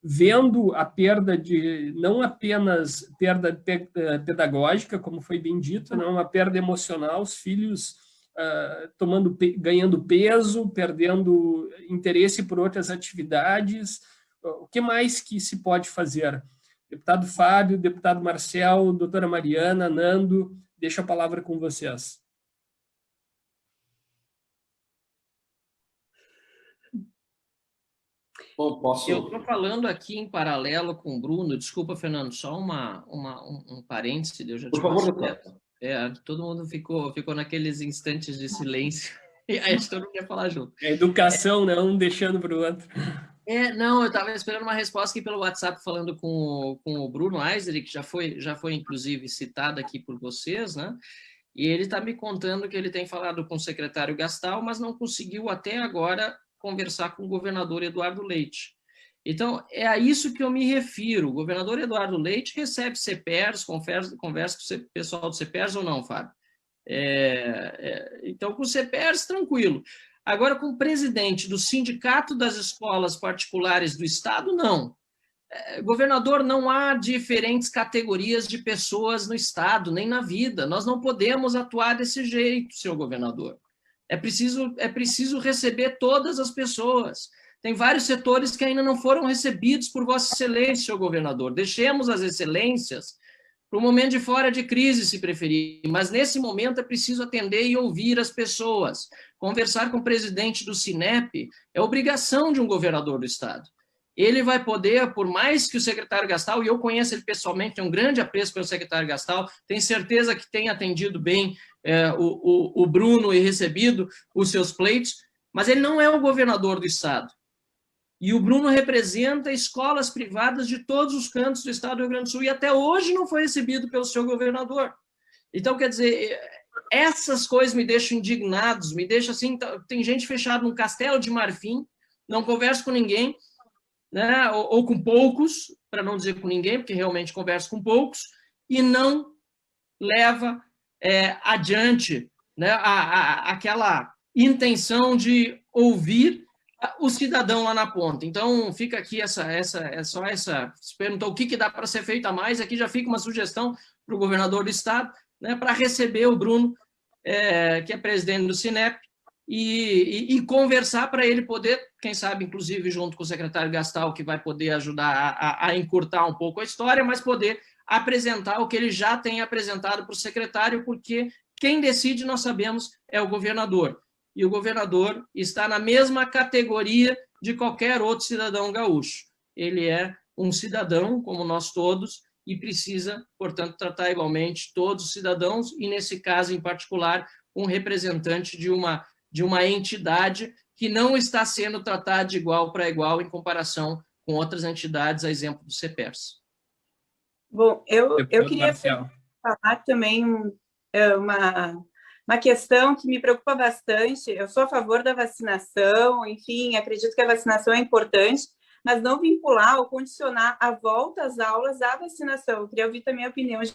Vendo a perda não apenas perda pedagógica, como foi bem dito, não, uma perda emocional, os filhos ganhando peso, perdendo interesse por outras atividades. O que mais que se pode fazer? Deputado Fábio, deputado Marcel, doutora Mariana, Nando, deixo a palavra com vocês.
Bom,
eu estou falando aqui em paralelo com o Bruno. Desculpa, Fernando, só um parêntese. Eu já
Por favor,
todo mundo ficou naqueles instantes de silêncio. E aí todo mundo quer falar junto.
É educação, né? Um deixando para o outro.
Não, eu estava esperando uma resposta aqui pelo WhatsApp, falando com o Bruno Eiseri, que já foi inclusive citado aqui por vocês, né? E ele está me contando que ele tem falado com o secretário Gastal, mas não conseguiu até agora conversar com o governador Eduardo Leite. Então, é a isso que eu me refiro. O governador Eduardo Leite recebe CPERS, conversa com o pessoal do CPERS ou não, Fábio? Então, com o CPERS, tranquilo. Agora, com o presidente do Sindicato das Escolas Particulares do Estado, não. Governador, não há diferentes categorias de pessoas no Estado, nem na vida. Nós não podemos atuar desse jeito, senhor governador. É preciso receber todas as pessoas. Tem vários setores que ainda não foram recebidos por Vossa Excelência, senhor governador. Deixemos as excelências para o momento de fora de crise, se preferir. Mas, nesse momento, é preciso atender e ouvir as pessoas. Conversar com o presidente do Sinep é obrigação de um governador do Estado. Ele vai poder, por mais que o secretário Gastal, e eu conheço ele pessoalmente, tenho um grande apreço pelo secretário Gastal, tenho certeza que tem atendido bem o Bruno e recebido os seus pleitos, mas ele não é o governador do Estado. E o Bruno representa escolas privadas de todos os cantos do Estado do Rio Grande do Sul, e até hoje não foi recebido pelo seu governador. Então, quer dizer, essas coisas me deixam indignados, me deixam assim, tem gente fechada num castelo de marfim, não conversa com ninguém, né, ou com poucos, para não dizer com ninguém, porque realmente converso com poucos, e não leva adiante, né, aquela intenção de ouvir o cidadão lá na ponta. Então, fica aqui se perguntou o que dá para ser feito a mais, aqui já fica uma sugestão para o governador do estado, né, para receber o Bruno, que é presidente do Cinep, e conversar para ele poder, quem sabe, inclusive, junto com o secretário Gastal, que vai poder ajudar a encurtar um pouco a história, mas poder apresentar o que ele já tem apresentado para o secretário, porque quem decide, nós sabemos, é o governador. E o governador está na mesma categoria de qualquer outro cidadão gaúcho. Ele é um cidadão, como nós todos, e precisa, portanto, tratar igualmente todos os cidadãos, e, nesse caso em particular, um representante de uma entidade que não está sendo tratada de igual para igual em comparação com outras entidades, a exemplo do CEPERS.
Bom, eu queria falar também uma questão que me preocupa bastante. Eu sou a favor da vacinação, enfim, acredito que a vacinação é importante, mas não vincular ou condicionar a volta às aulas à vacinação. Eu queria ouvir também a opinião de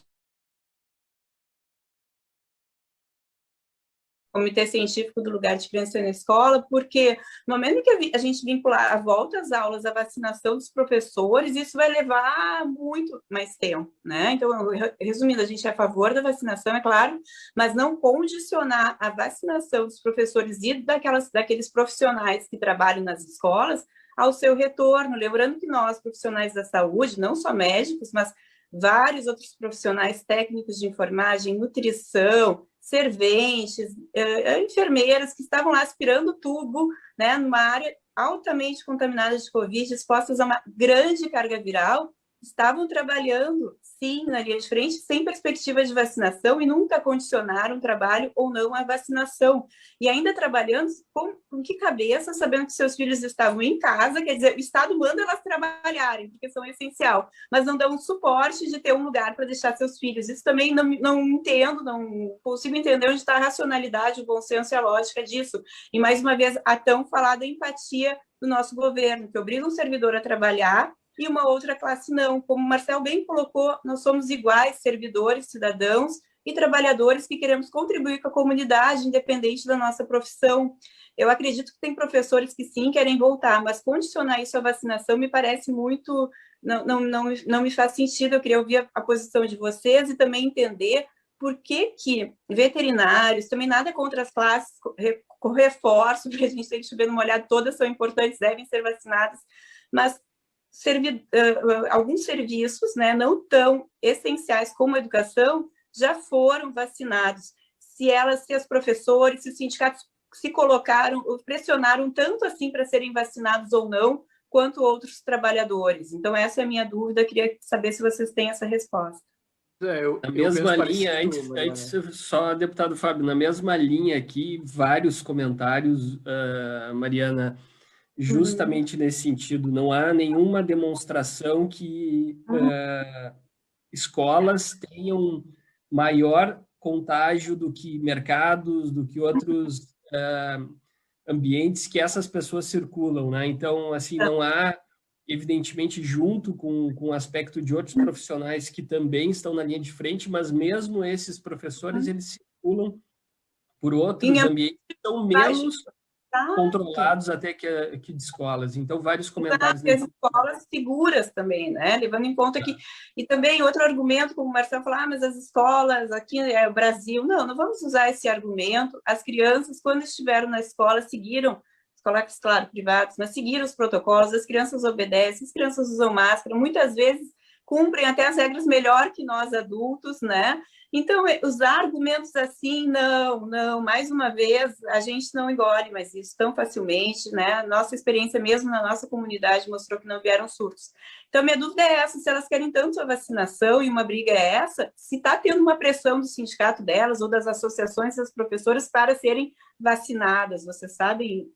Comitê Científico do Lugar de Criança na Escola, porque no momento que a gente vincular a volta às aulas, a vacinação dos professores, isso vai levar muito mais tempo, né? Então, resumindo, a gente é a favor da vacinação, é claro, mas não condicionar a vacinação dos professores e daqueles profissionais que trabalham nas escolas ao seu retorno. Lembrando que nós, profissionais da saúde, não só médicos, mas vários outros profissionais técnicos de enfermagem, nutrição, serventes, enfermeiras que estavam lá aspirando tubo, né, numa área altamente contaminada de Covid, expostas a uma grande carga viral, estavam trabalhando, sim, na linha de frente, sem perspectiva de vacinação e nunca condicionaram o trabalho ou não à vacinação. E ainda trabalhando com que cabeça, sabendo que seus filhos estavam em casa, quer dizer, o Estado manda elas trabalharem, porque são essencial, mas não dão um suporte de ter um lugar para deixar seus filhos. Isso também não entendo, não consigo entender onde está a racionalidade, o bom senso e a lógica disso. E, mais uma vez, a tão falada empatia do nosso governo, que obriga um servidor a trabalhar e uma outra classe não. Como o Marcel bem colocou, nós somos iguais, servidores, cidadãos e trabalhadores que queremos contribuir com a comunidade, independente da nossa profissão. Eu acredito que tem professores que sim querem voltar, mas condicionar isso à vacinação me parece muito... Não me faz sentido. Eu queria ouvir a posição de vocês e também entender por que veterinários, também nada contra as classes, reforço, porque a gente tem que chover no molhado, todas são importantes, devem ser vacinadas, mas alguns serviços, né, não tão essenciais como a educação já foram vacinados. Se os professores, se os sindicatos se colocaram, pressionaram tanto assim para serem vacinados ou não, quanto outros trabalhadores. Então, essa é a minha dúvida, queria saber se vocês têm essa resposta.
Na mesma linha, antes, só, deputado Fábio, na mesma linha aqui, vários comentários, Mariana, justamente nesse sentido. Não há nenhuma demonstração que escolas tenham maior contágio do que mercados, do que outros ambientes que essas pessoas circulam, né? Então, assim, não há, evidentemente, junto com o aspecto de outros profissionais que também estão na linha de frente, mas mesmo esses professores, eles circulam por outros ambientes que são menos controlados até que de escolas. Então, vários comentários...
As escolas seguras também, né? Levando em conta que... E também outro argumento, como o Marcelo falou, mas as escolas, aqui é o Brasil... Não vamos usar esse argumento. As crianças, quando estiveram na escola, seguiram, escolas, claro, privadas, mas seguiram os protocolos, as crianças obedecem, as crianças usam máscara, muitas vezes cumprem até as regras melhor que nós adultos, né? Então, usar argumentos assim, não, mais uma vez, a gente não engole mais isso tão facilmente, né? Nossa experiência mesmo na nossa comunidade mostrou que não vieram surtos. Então, minha dúvida é essa, se elas querem tanto a vacinação e uma briga é essa, se está tendo uma pressão do sindicato delas ou das associações das professoras para serem vacinadas, vocês sabem...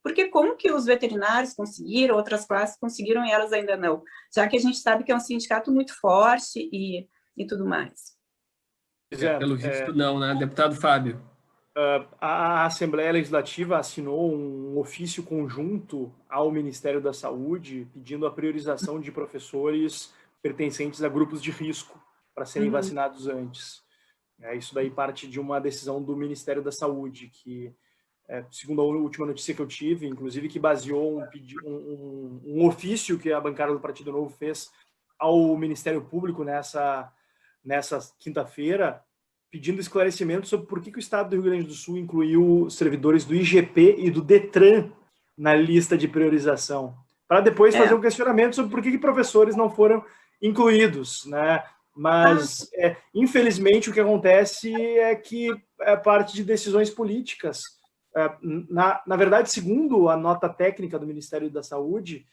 Porque como que os veterinários conseguiram, outras classes conseguiram e elas ainda não? Já que a gente sabe que é um sindicato muito forte e tudo mais.
Pelo visto, não, né? Deputado Fábio.
a Assembleia Legislativa assinou um ofício conjunto ao Ministério da Saúde pedindo a priorização de professores pertencentes a grupos de risco para serem vacinados antes. Isso daí parte de uma decisão do Ministério da Saúde, que, segundo a última notícia que eu tive, inclusive que baseou um ofício que a bancada do Partido Novo fez ao Ministério Público nessa quinta-feira, pedindo esclarecimento sobre por que o Estado do Rio Grande do Sul incluiu servidores do IGP e do DETRAN na lista de priorização, para depois fazer um questionamento sobre por que professores não foram incluídos, né? Mas, infelizmente, o que acontece é que é parte de decisões políticas. Na verdade, segundo a nota técnica do Ministério da Saúde,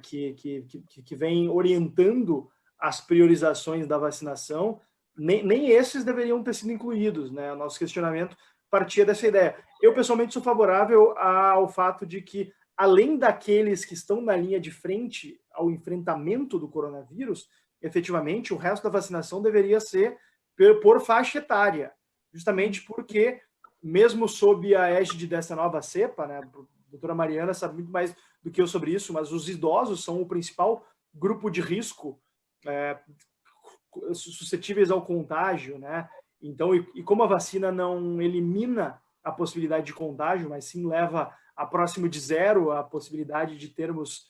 que vem orientando as priorizações da vacinação, nem esses deveriam ter sido incluídos, né? O nosso questionamento partia dessa ideia. Eu, pessoalmente, sou favorável ao fato de que, além daqueles que estão na linha de frente ao enfrentamento do coronavírus, efetivamente, o resto da vacinação deveria ser por faixa etária, justamente porque, mesmo sob a égide dessa nova cepa, né, a doutora Mariana sabe muito mais do que eu sobre isso, mas os idosos são o principal grupo de risco suscetíveis ao contágio, né? Então, e como a vacina não elimina a possibilidade de contágio, mas sim leva a próximo de zero a possibilidade de termos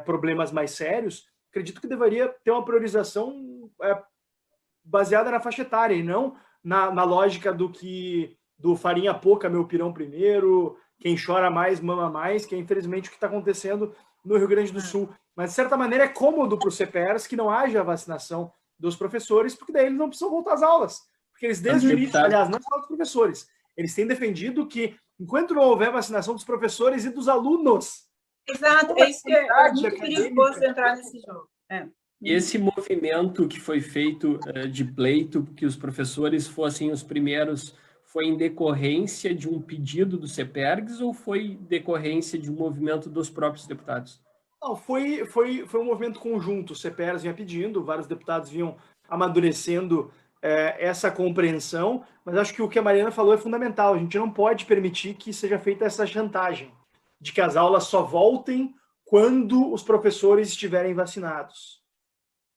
problemas mais sérios, acredito que deveria ter uma priorização baseada na faixa etária e não na lógica do farinha pouca, meu pirão primeiro, quem chora mais, mama mais, que é infelizmente o que está acontecendo no Rio Grande do Sul. Mas, de certa maneira, é cômodo para os CPRs que não haja vacinação dos professores, porque daí eles não precisam voltar às aulas. Porque eles, desde o início, aliás, não só dos professores, eles têm defendido que, enquanto não houver vacinação dos professores e dos alunos...
Exato, é isso que é muito perigoso entrar nesse jogo.
E esse movimento que foi feito de pleito, que os professores fossem os primeiros, foi em decorrência de um pedido do CEPERGS ou foi decorrência de um movimento dos próprios deputados?
Não, foi um movimento conjunto. O CEPERGS vinha pedindo, vários deputados vinham amadurecendo essa compreensão, mas acho que o que a Mariana falou é fundamental. A gente não pode permitir que seja feita essa chantagem de que as aulas só voltem quando os professores estiverem vacinados.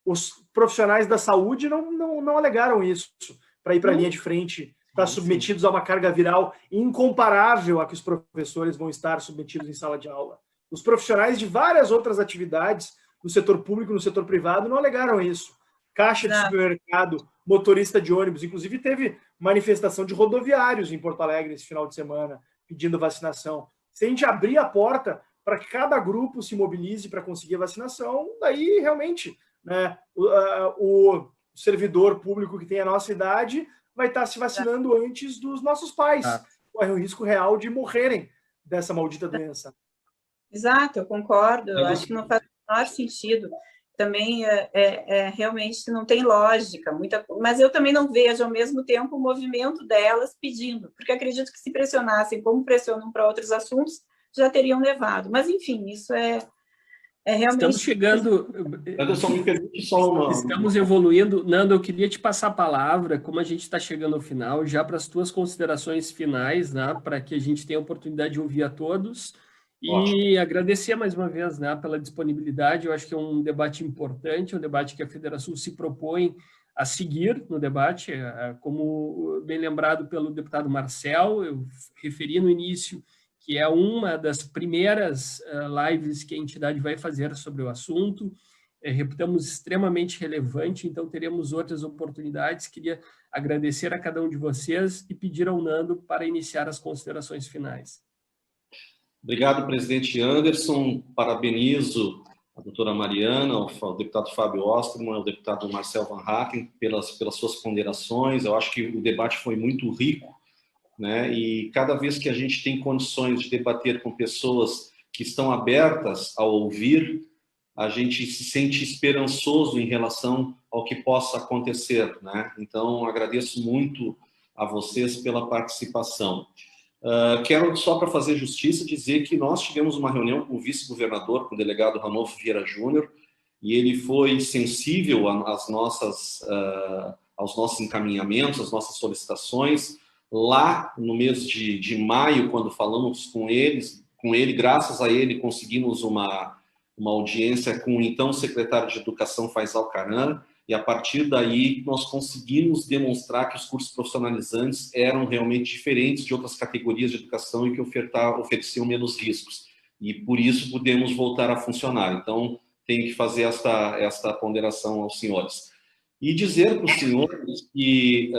Os profissionais da saúde não alegaram isso para ir para a linha de frente, para submetidos a uma carga viral incomparável a que os professores vão estar submetidos em sala de aula. Os profissionais de várias outras atividades, no setor público, no setor privado, não alegaram isso. Caixa de supermercado, motorista de ônibus, inclusive teve manifestação de rodoviários em Porto Alegre esse final de semana, pedindo vacinação. Se a gente abrir a porta para que cada grupo se mobilize para conseguir a vacinação, daí realmente, né, o servidor público que tem a nossa idade vai estar se vacinando antes dos nossos pais. Corre o risco real de morrerem dessa maldita doença.
Exato, eu concordo. Eu acho que não faz o menor sentido. Também realmente não tem lógica, mas eu também não vejo ao mesmo tempo o movimento delas pedindo, porque acredito que se pressionassem como pressionam para outros assuntos, já teriam levado. Mas, enfim, isso é realmente...
Estamos chegando... Estamos evoluindo. Nando, eu queria te passar a palavra, como a gente está chegando ao final, já para as tuas considerações finais, né, para que a gente tenha a oportunidade de ouvir a todos. E agradecer mais uma vez, né, pela disponibilidade. Eu acho que é um debate importante, um debate que a Federação se propõe a seguir no debate, como bem lembrado pelo deputado Marcel, eu referi no início que é uma das primeiras lives que a entidade vai fazer sobre o assunto, reputamos extremamente relevante, então teremos outras oportunidades. Queria agradecer a cada um de vocês e pedir ao Nando para iniciar as considerações finais.
Obrigado, presidente Anderson. Parabenizo a doutora Mariana, o deputado Fábio Osterman, o deputado Marcel Van Haken pelas suas ponderações. Eu acho que o debate foi muito rico, né? E cada vez que a gente tem condições de debater com pessoas que estão abertas a ouvir, a gente se sente esperançoso em relação ao que possa acontecer, né? Então, agradeço muito a vocês pela participação. Quero, só para fazer justiça, dizer que nós tivemos uma reunião com o vice-governador, com o delegado Ranolfo Vieira Júnior, e ele foi sensível aos nossos encaminhamentos, às nossas solicitações. lá no mês de maio, quando falamos com ele, graças a ele, conseguimos uma audiência com o então secretário de Educação, Faisal Caran, e a partir daí nós conseguimos demonstrar que os cursos profissionalizantes eram realmente diferentes de outras categorias de educação e que ofereciam menos riscos. E por isso pudemos voltar a funcionar. Então, tenho que fazer esta ponderação aos senhores. E dizer para os senhores que,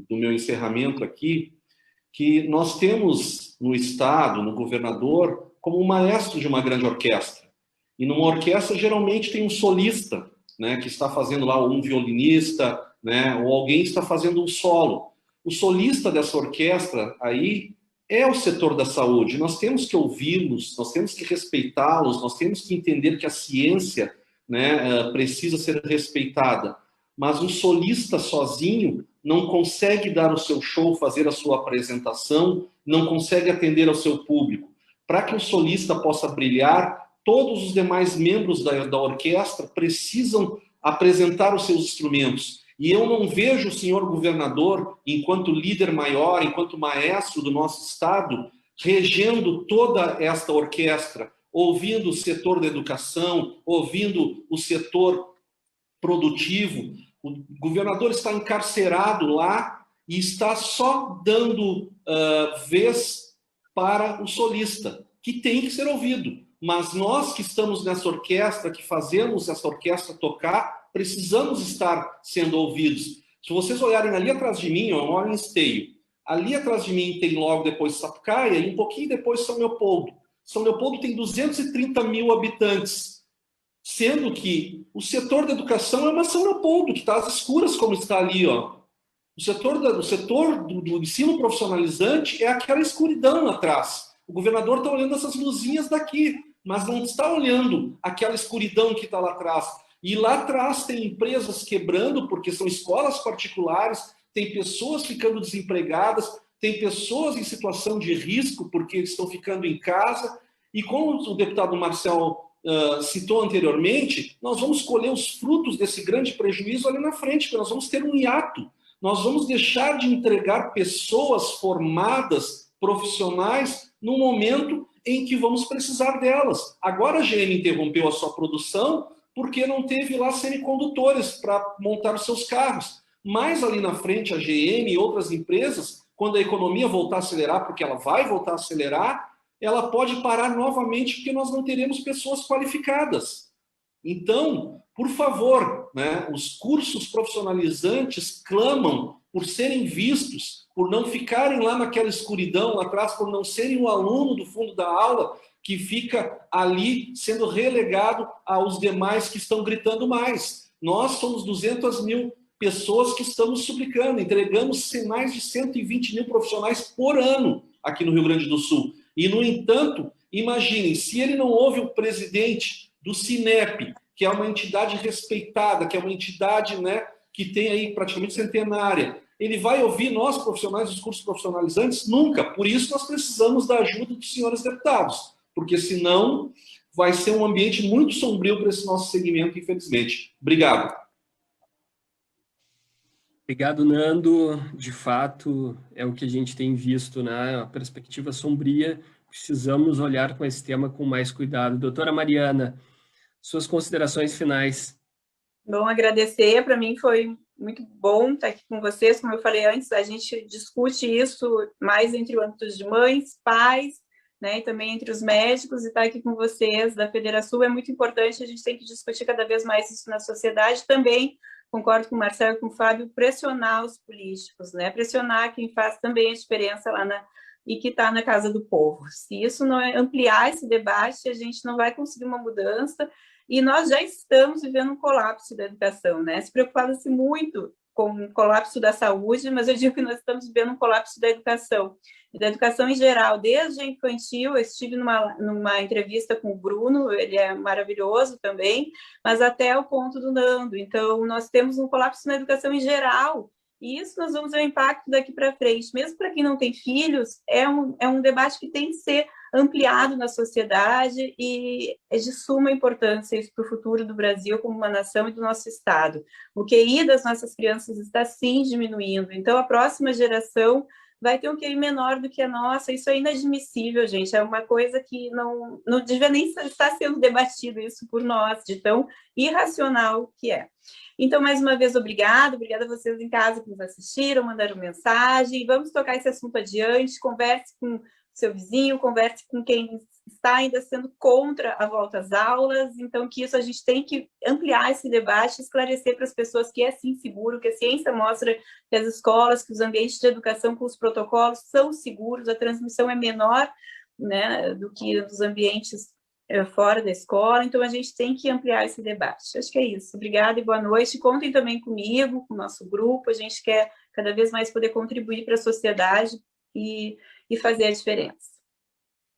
do meu encerramento aqui, que nós temos no Estado, no governador, como um maestro de uma grande orquestra. E numa orquestra, geralmente, tem um solista, né, que está fazendo lá, um violinista, né, ou alguém está fazendo um solo. O solista dessa orquestra aí é o setor da saúde. Nós temos que ouvi-los, nós temos que respeitá-los, nós temos que entender que a ciência, né, precisa ser respeitada. Mas um solista sozinho não consegue dar o seu show, fazer a sua apresentação, não consegue atender ao seu público. Para que o solista possa brilhar, todos os demais membros da orquestra precisam apresentar os seus instrumentos. E eu não vejo o senhor governador, enquanto líder maior, enquanto maestro do nosso Estado, regendo toda esta orquestra, ouvindo o setor da educação, ouvindo o setor produtivo. O governador está encarcerado lá e está só dando vez para o solista, que tem que ser ouvido. Mas nós que estamos nessa orquestra, que fazemos essa orquestra tocar, precisamos estar sendo ouvidos. Se vocês olharem ali atrás de mim, eu moro em Esteio. Ali atrás de mim tem logo depois Sapucaia e um pouquinho depois São Leopoldo. São Leopoldo tem 230 mil habitantes, sendo que o setor da educação é uma São Leopoldo, que está às escuras, como está ali, ó. O setor do ensino profissionalizante é aquela escuridão atrás. O governador está olhando essas luzinhas daqui, mas não está olhando aquela escuridão que está lá atrás. E lá atrás tem empresas quebrando, porque são escolas particulares, tem pessoas ficando desempregadas, tem pessoas em situação de risco, porque estão ficando em casa. E como o deputado Marcel citou anteriormente, nós vamos colher os frutos desse grande prejuízo ali na frente, porque nós vamos ter um hiato. Nós vamos deixar de entregar pessoas formadas, profissionais, no momento em que vamos precisar delas. Agora a GM interrompeu a sua produção porque não teve lá semicondutores para montar os seus carros. Mas ali na frente a GM e outras empresas, quando a economia voltar a acelerar, porque ela vai voltar a acelerar, ela pode parar novamente porque nós não teremos pessoas qualificadas. Então, por favor, né, os cursos profissionalizantes clamam por serem vistos, por não ficarem lá naquela escuridão lá atrás, por não serem o aluno do fundo da aula que fica ali sendo relegado aos demais que estão gritando mais. Nós somos 200 mil pessoas que estamos suplicando, entregamos mais de 120 mil profissionais por ano aqui no Rio Grande do Sul. E, no entanto, imaginem, se ele não ouve o presidente do Cinep, que é uma entidade respeitada, que é uma entidade, né, que tem aí praticamente centenária, ele vai ouvir nós, profissionais dos cursos profissionalizantes? Nunca. Por isso, nós precisamos da ajuda dos senhores deputados, porque senão vai ser um ambiente muito sombrio para esse nosso segmento, infelizmente. Obrigado.
Obrigado, Nando. De fato, é o que a gente tem visto, né? A perspectiva sombria. Precisamos olhar com esse tema com mais cuidado. Doutora Mariana, suas considerações finais.
Bom, agradecer. Para mim foi muito bom estar aqui com vocês. Como eu falei antes, a gente discute isso mais entre o âmbito de mães, pais, né, e também entre os médicos, e estar aqui com vocês da Federação é muito importante. A gente tem que discutir cada vez mais isso na sociedade. Também concordo com o Marcelo e com o Fábio, pressionar os políticos, né? Pressionar quem faz também a diferença lá e que está na casa do povo. Se isso não é ampliar esse debate, a gente não vai conseguir uma mudança, e nós já estamos vivendo um colapso da educação, né? Se preocupava-se muito com o colapso da saúde, mas eu digo que nós estamos vivendo um colapso da educação, e da educação em geral, desde a infantil. Eu estive numa entrevista com o Bruno, ele é maravilhoso também, mas até o ponto do Nando. Então, nós temos um colapso na educação em geral, e isso nós vamos ver o impacto daqui para frente. Mesmo para quem não tem filhos, é um debate que tem que ser ampliado na sociedade, e é de suma importância isso para o futuro do Brasil como uma nação e do nosso Estado. O QI das nossas crianças está, sim, diminuindo, então a próxima geração vai ter um QI menor do que a nossa. Isso é inadmissível, gente, é uma coisa que não devia nem estar sendo debatido isso por nós, de tão irracional que é. Então, mais uma vez, obrigada a vocês em casa que nos assistiram, mandaram mensagem, vamos tocar esse assunto adiante, converse com seu vizinho, converse com quem está ainda sendo contra a volta às aulas, então que isso a gente tem que ampliar esse debate, esclarecer para as pessoas que é sim seguro, que a ciência mostra que as escolas, que os ambientes de educação com os protocolos são seguros, a transmissão é menor, né, do que nos ambientes fora da escola, então a gente tem que ampliar esse debate. Acho que é isso. Obrigada e boa noite. Contem também comigo, com o nosso grupo, a gente quer cada vez mais poder contribuir para a sociedade e fazer a diferença.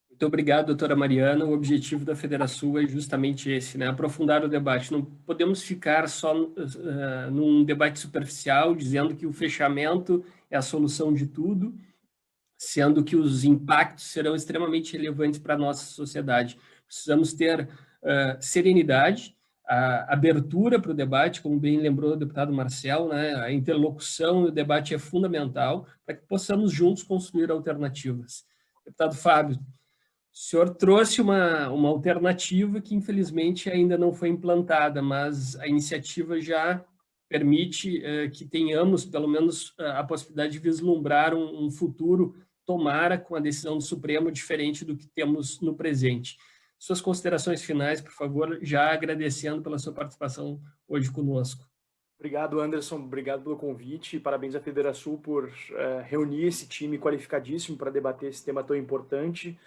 Muito obrigado, doutora Mariana. O objetivo da Federação é justamente esse, né? Aprofundar o debate. Não podemos ficar só num debate superficial, dizendo que o fechamento é a solução de tudo, sendo que os impactos serão extremamente relevantes para a nossa sociedade. Precisamos ter serenidade, a abertura para o debate, como bem lembrou o deputado Marcel, né? A interlocução e o debate é fundamental para que possamos juntos construir alternativas. Deputado Fábio, o senhor trouxe uma alternativa que, infelizmente, ainda não foi implantada, mas a iniciativa já permite que tenhamos, pelo menos, a possibilidade de vislumbrar um futuro, tomara, com a decisão do Supremo, diferente do que temos no presente. Suas considerações finais, por favor, já agradecendo pela sua participação hoje conosco.
Obrigado, Anderson. Obrigado pelo convite. Parabéns à Federação por reunir esse time qualificadíssimo para debater esse tema tão importante.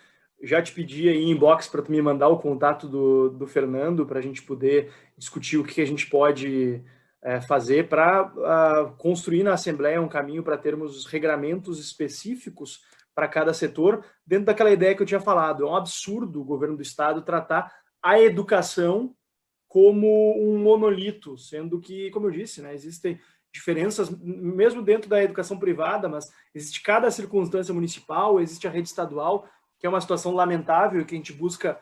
Já te pedi aí em inbox para tu me mandar o contato do Fernando para a gente poder discutir o que a gente pode fazer para construir na Assembleia um caminho para termos regramentos específicos para cada setor, dentro daquela ideia que eu tinha falado. É um absurdo o governo do Estado tratar a educação como um monolito, sendo que, como eu disse, né, existem diferenças, mesmo dentro da educação privada, mas existe cada circunstância municipal, existe a rede estadual, que é uma situação lamentável que a gente busca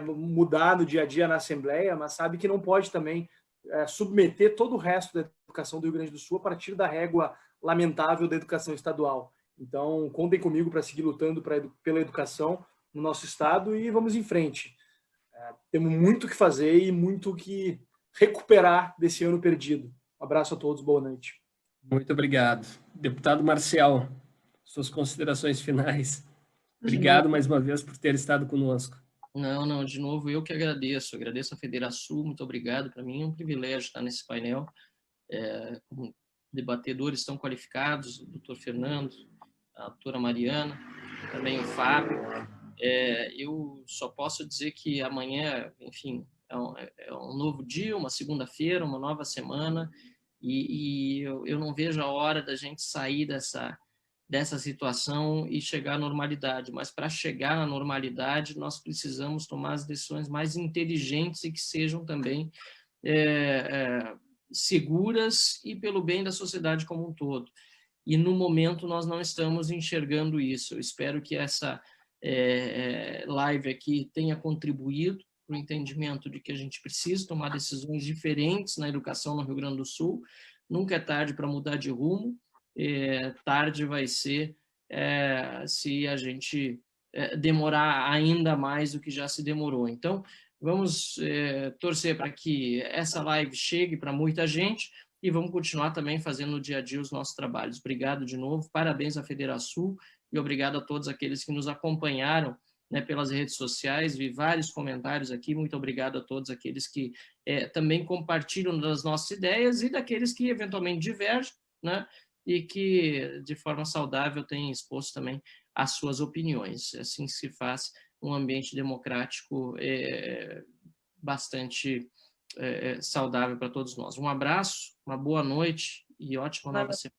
mudar no dia a dia na Assembleia, mas sabe que não pode também submeter todo o resto da educação do Rio Grande do Sul a partir da régua lamentável da educação estadual. Então, contem comigo para seguir lutando pela educação no nosso estado e vamos em frente. Temos muito o que fazer e muito o que recuperar desse ano perdido. Um abraço a todos, boa noite.
Muito obrigado. Deputado Marcel, suas considerações finais. Obrigado mais uma vez por ter estado conosco.
Não, de novo, eu que agradeço. Agradeço a Federação, muito obrigado. Para mim é um privilégio estar nesse painel. Com debatedores tão qualificados, o doutor Fernando, a doutora Mariana, também o Fábio. Eu só posso dizer que amanhã, enfim, é um novo dia, uma segunda-feira, uma nova semana, e eu não vejo a hora da gente sair dessa situação e chegar à normalidade. Mas para chegar na normalidade, nós precisamos tomar as decisões mais inteligentes e que sejam também seguras e pelo bem da sociedade como um todo. E no momento nós não estamos enxergando isso. Eu espero que essa live aqui tenha contribuído para o entendimento de que a gente precisa tomar decisões diferentes na educação no Rio Grande do Sul. Nunca é tarde para mudar de rumo. Tarde vai ser se a gente demorar ainda mais do que já se demorou. Então, vamos torcer para que essa live chegue para muita gente e vamos continuar também fazendo no dia a dia os nossos trabalhos. Obrigado de novo, parabéns à Federação e obrigado a todos aqueles que nos acompanharam, né, pelas redes sociais. Vi vários comentários aqui, muito obrigado a todos aqueles que também compartilham das nossas ideias e daqueles que eventualmente divergem, né, e que de forma saudável têm exposto também as suas opiniões. Assim se faz um ambiente democrático bastante saudável para todos nós. Um abraço, uma boa noite e ótima nova semana.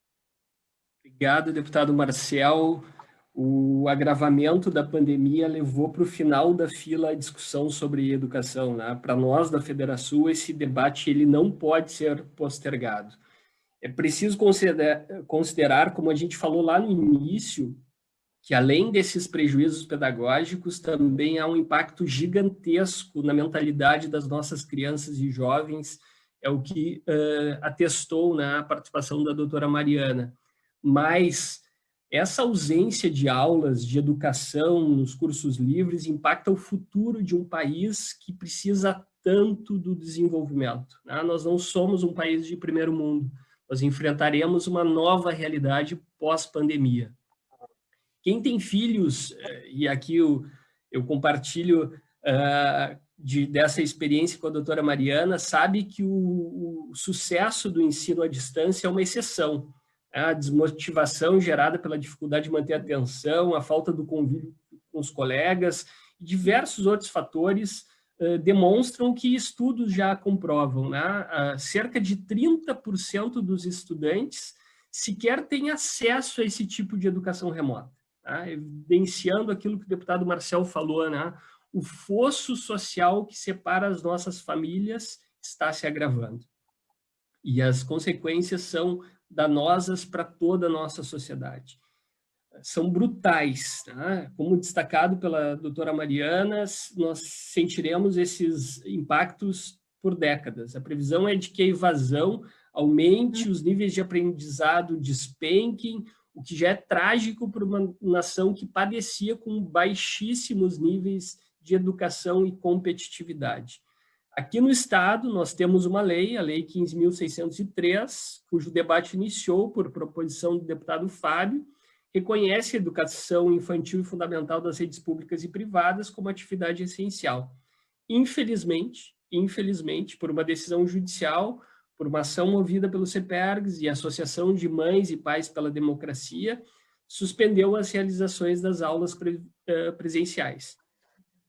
Obrigado, deputado Marcel. O agravamento da pandemia levou para o final da fila a discussão sobre educação, né? Para nós da Federação, esse debate ele não pode ser postergado. É preciso considerar, como a gente falou lá no início, que além desses prejuízos pedagógicos, também há um impacto gigantesco na mentalidade das nossas crianças e jovens, é o que atestou na participação da doutora Mariana. Mas essa ausência de aulas de educação nos cursos livres impacta o futuro de um país que precisa tanto do desenvolvimento. Nós não somos um país de primeiro mundo, nós enfrentaremos uma nova realidade pós-pandemia. Quem tem filhos, e aqui eu compartilho dessa experiência com a doutora Mariana, sabe que o sucesso do ensino à distância é uma exceção. A desmotivação gerada pela dificuldade de manter a atenção, a falta do convívio com os colegas, e diversos outros fatores demonstram que estudos já comprovam, né? Cerca de 30% dos estudantes sequer têm acesso a esse tipo de educação remota. Evidenciando aquilo que o deputado Marcel falou, né? O fosso social que separa as nossas famílias está se agravando. E as consequências são danosas para toda a nossa sociedade. São brutais. Tá? Como destacado pela doutora Mariana, nós sentiremos esses impactos por décadas. A previsão é de que a evasão aumente, os níveis de aprendizado despenquem, o que já é trágico para uma nação que padecia com baixíssimos níveis de educação e competitividade. Aqui no Estado, nós temos uma lei, a Lei 15.603, cujo debate iniciou por proposição do deputado Fábio, reconhece a educação infantil e fundamental das redes públicas e privadas como atividade essencial. Infelizmente, por uma decisão judicial, por uma ação movida pelo CEPERGS e a Associação de Mães e Pais pela Democracia, suspendeu as realizações das aulas presenciais.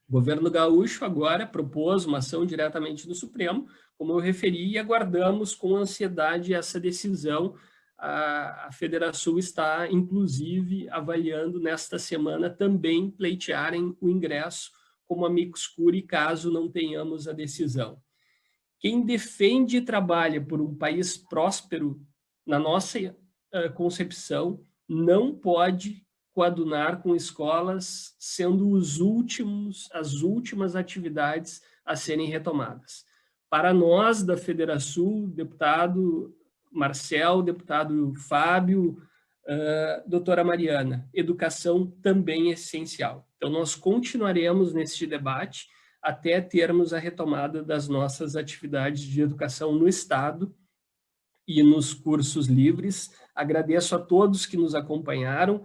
O governo gaúcho agora propôs uma ação diretamente no Supremo, como eu referi, e aguardamos com ansiedade essa decisão. A Federação está, inclusive, avaliando nesta semana também pleitearem o ingresso como amicus curiae, caso não tenhamos a decisão. Quem defende e trabalha por um país próspero, na nossa concepção, não pode coadunar com escolas sendo as últimas atividades a serem retomadas. Para nós, da Federação, deputado Marcel, deputado Fábio, doutora Mariana, educação também é essencial. Então, nós continuaremos neste debate até termos a retomada das nossas atividades de educação no Estado e nos cursos livres. Agradeço a todos que nos acompanharam.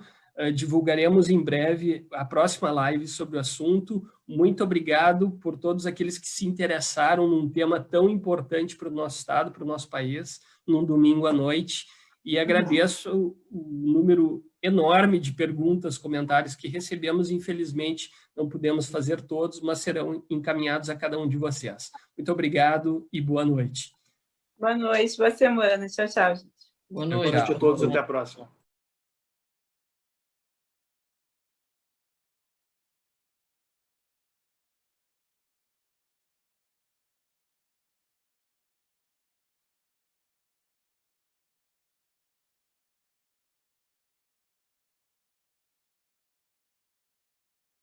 Divulgaremos em breve a próxima live sobre o assunto. Muito obrigado por todos aqueles que se interessaram num tema tão importante para o nosso Estado, para o nosso país, num domingo à noite. E agradeço o número enorme de perguntas, comentários que recebemos. Infelizmente, não pudemos fazer todos, mas serão encaminhados a cada um de vocês. Muito obrigado e boa noite.
Boa noite, boa semana. Tchau, tchau, gente.
Boa noite.
Boa noite a todos, até a próxima.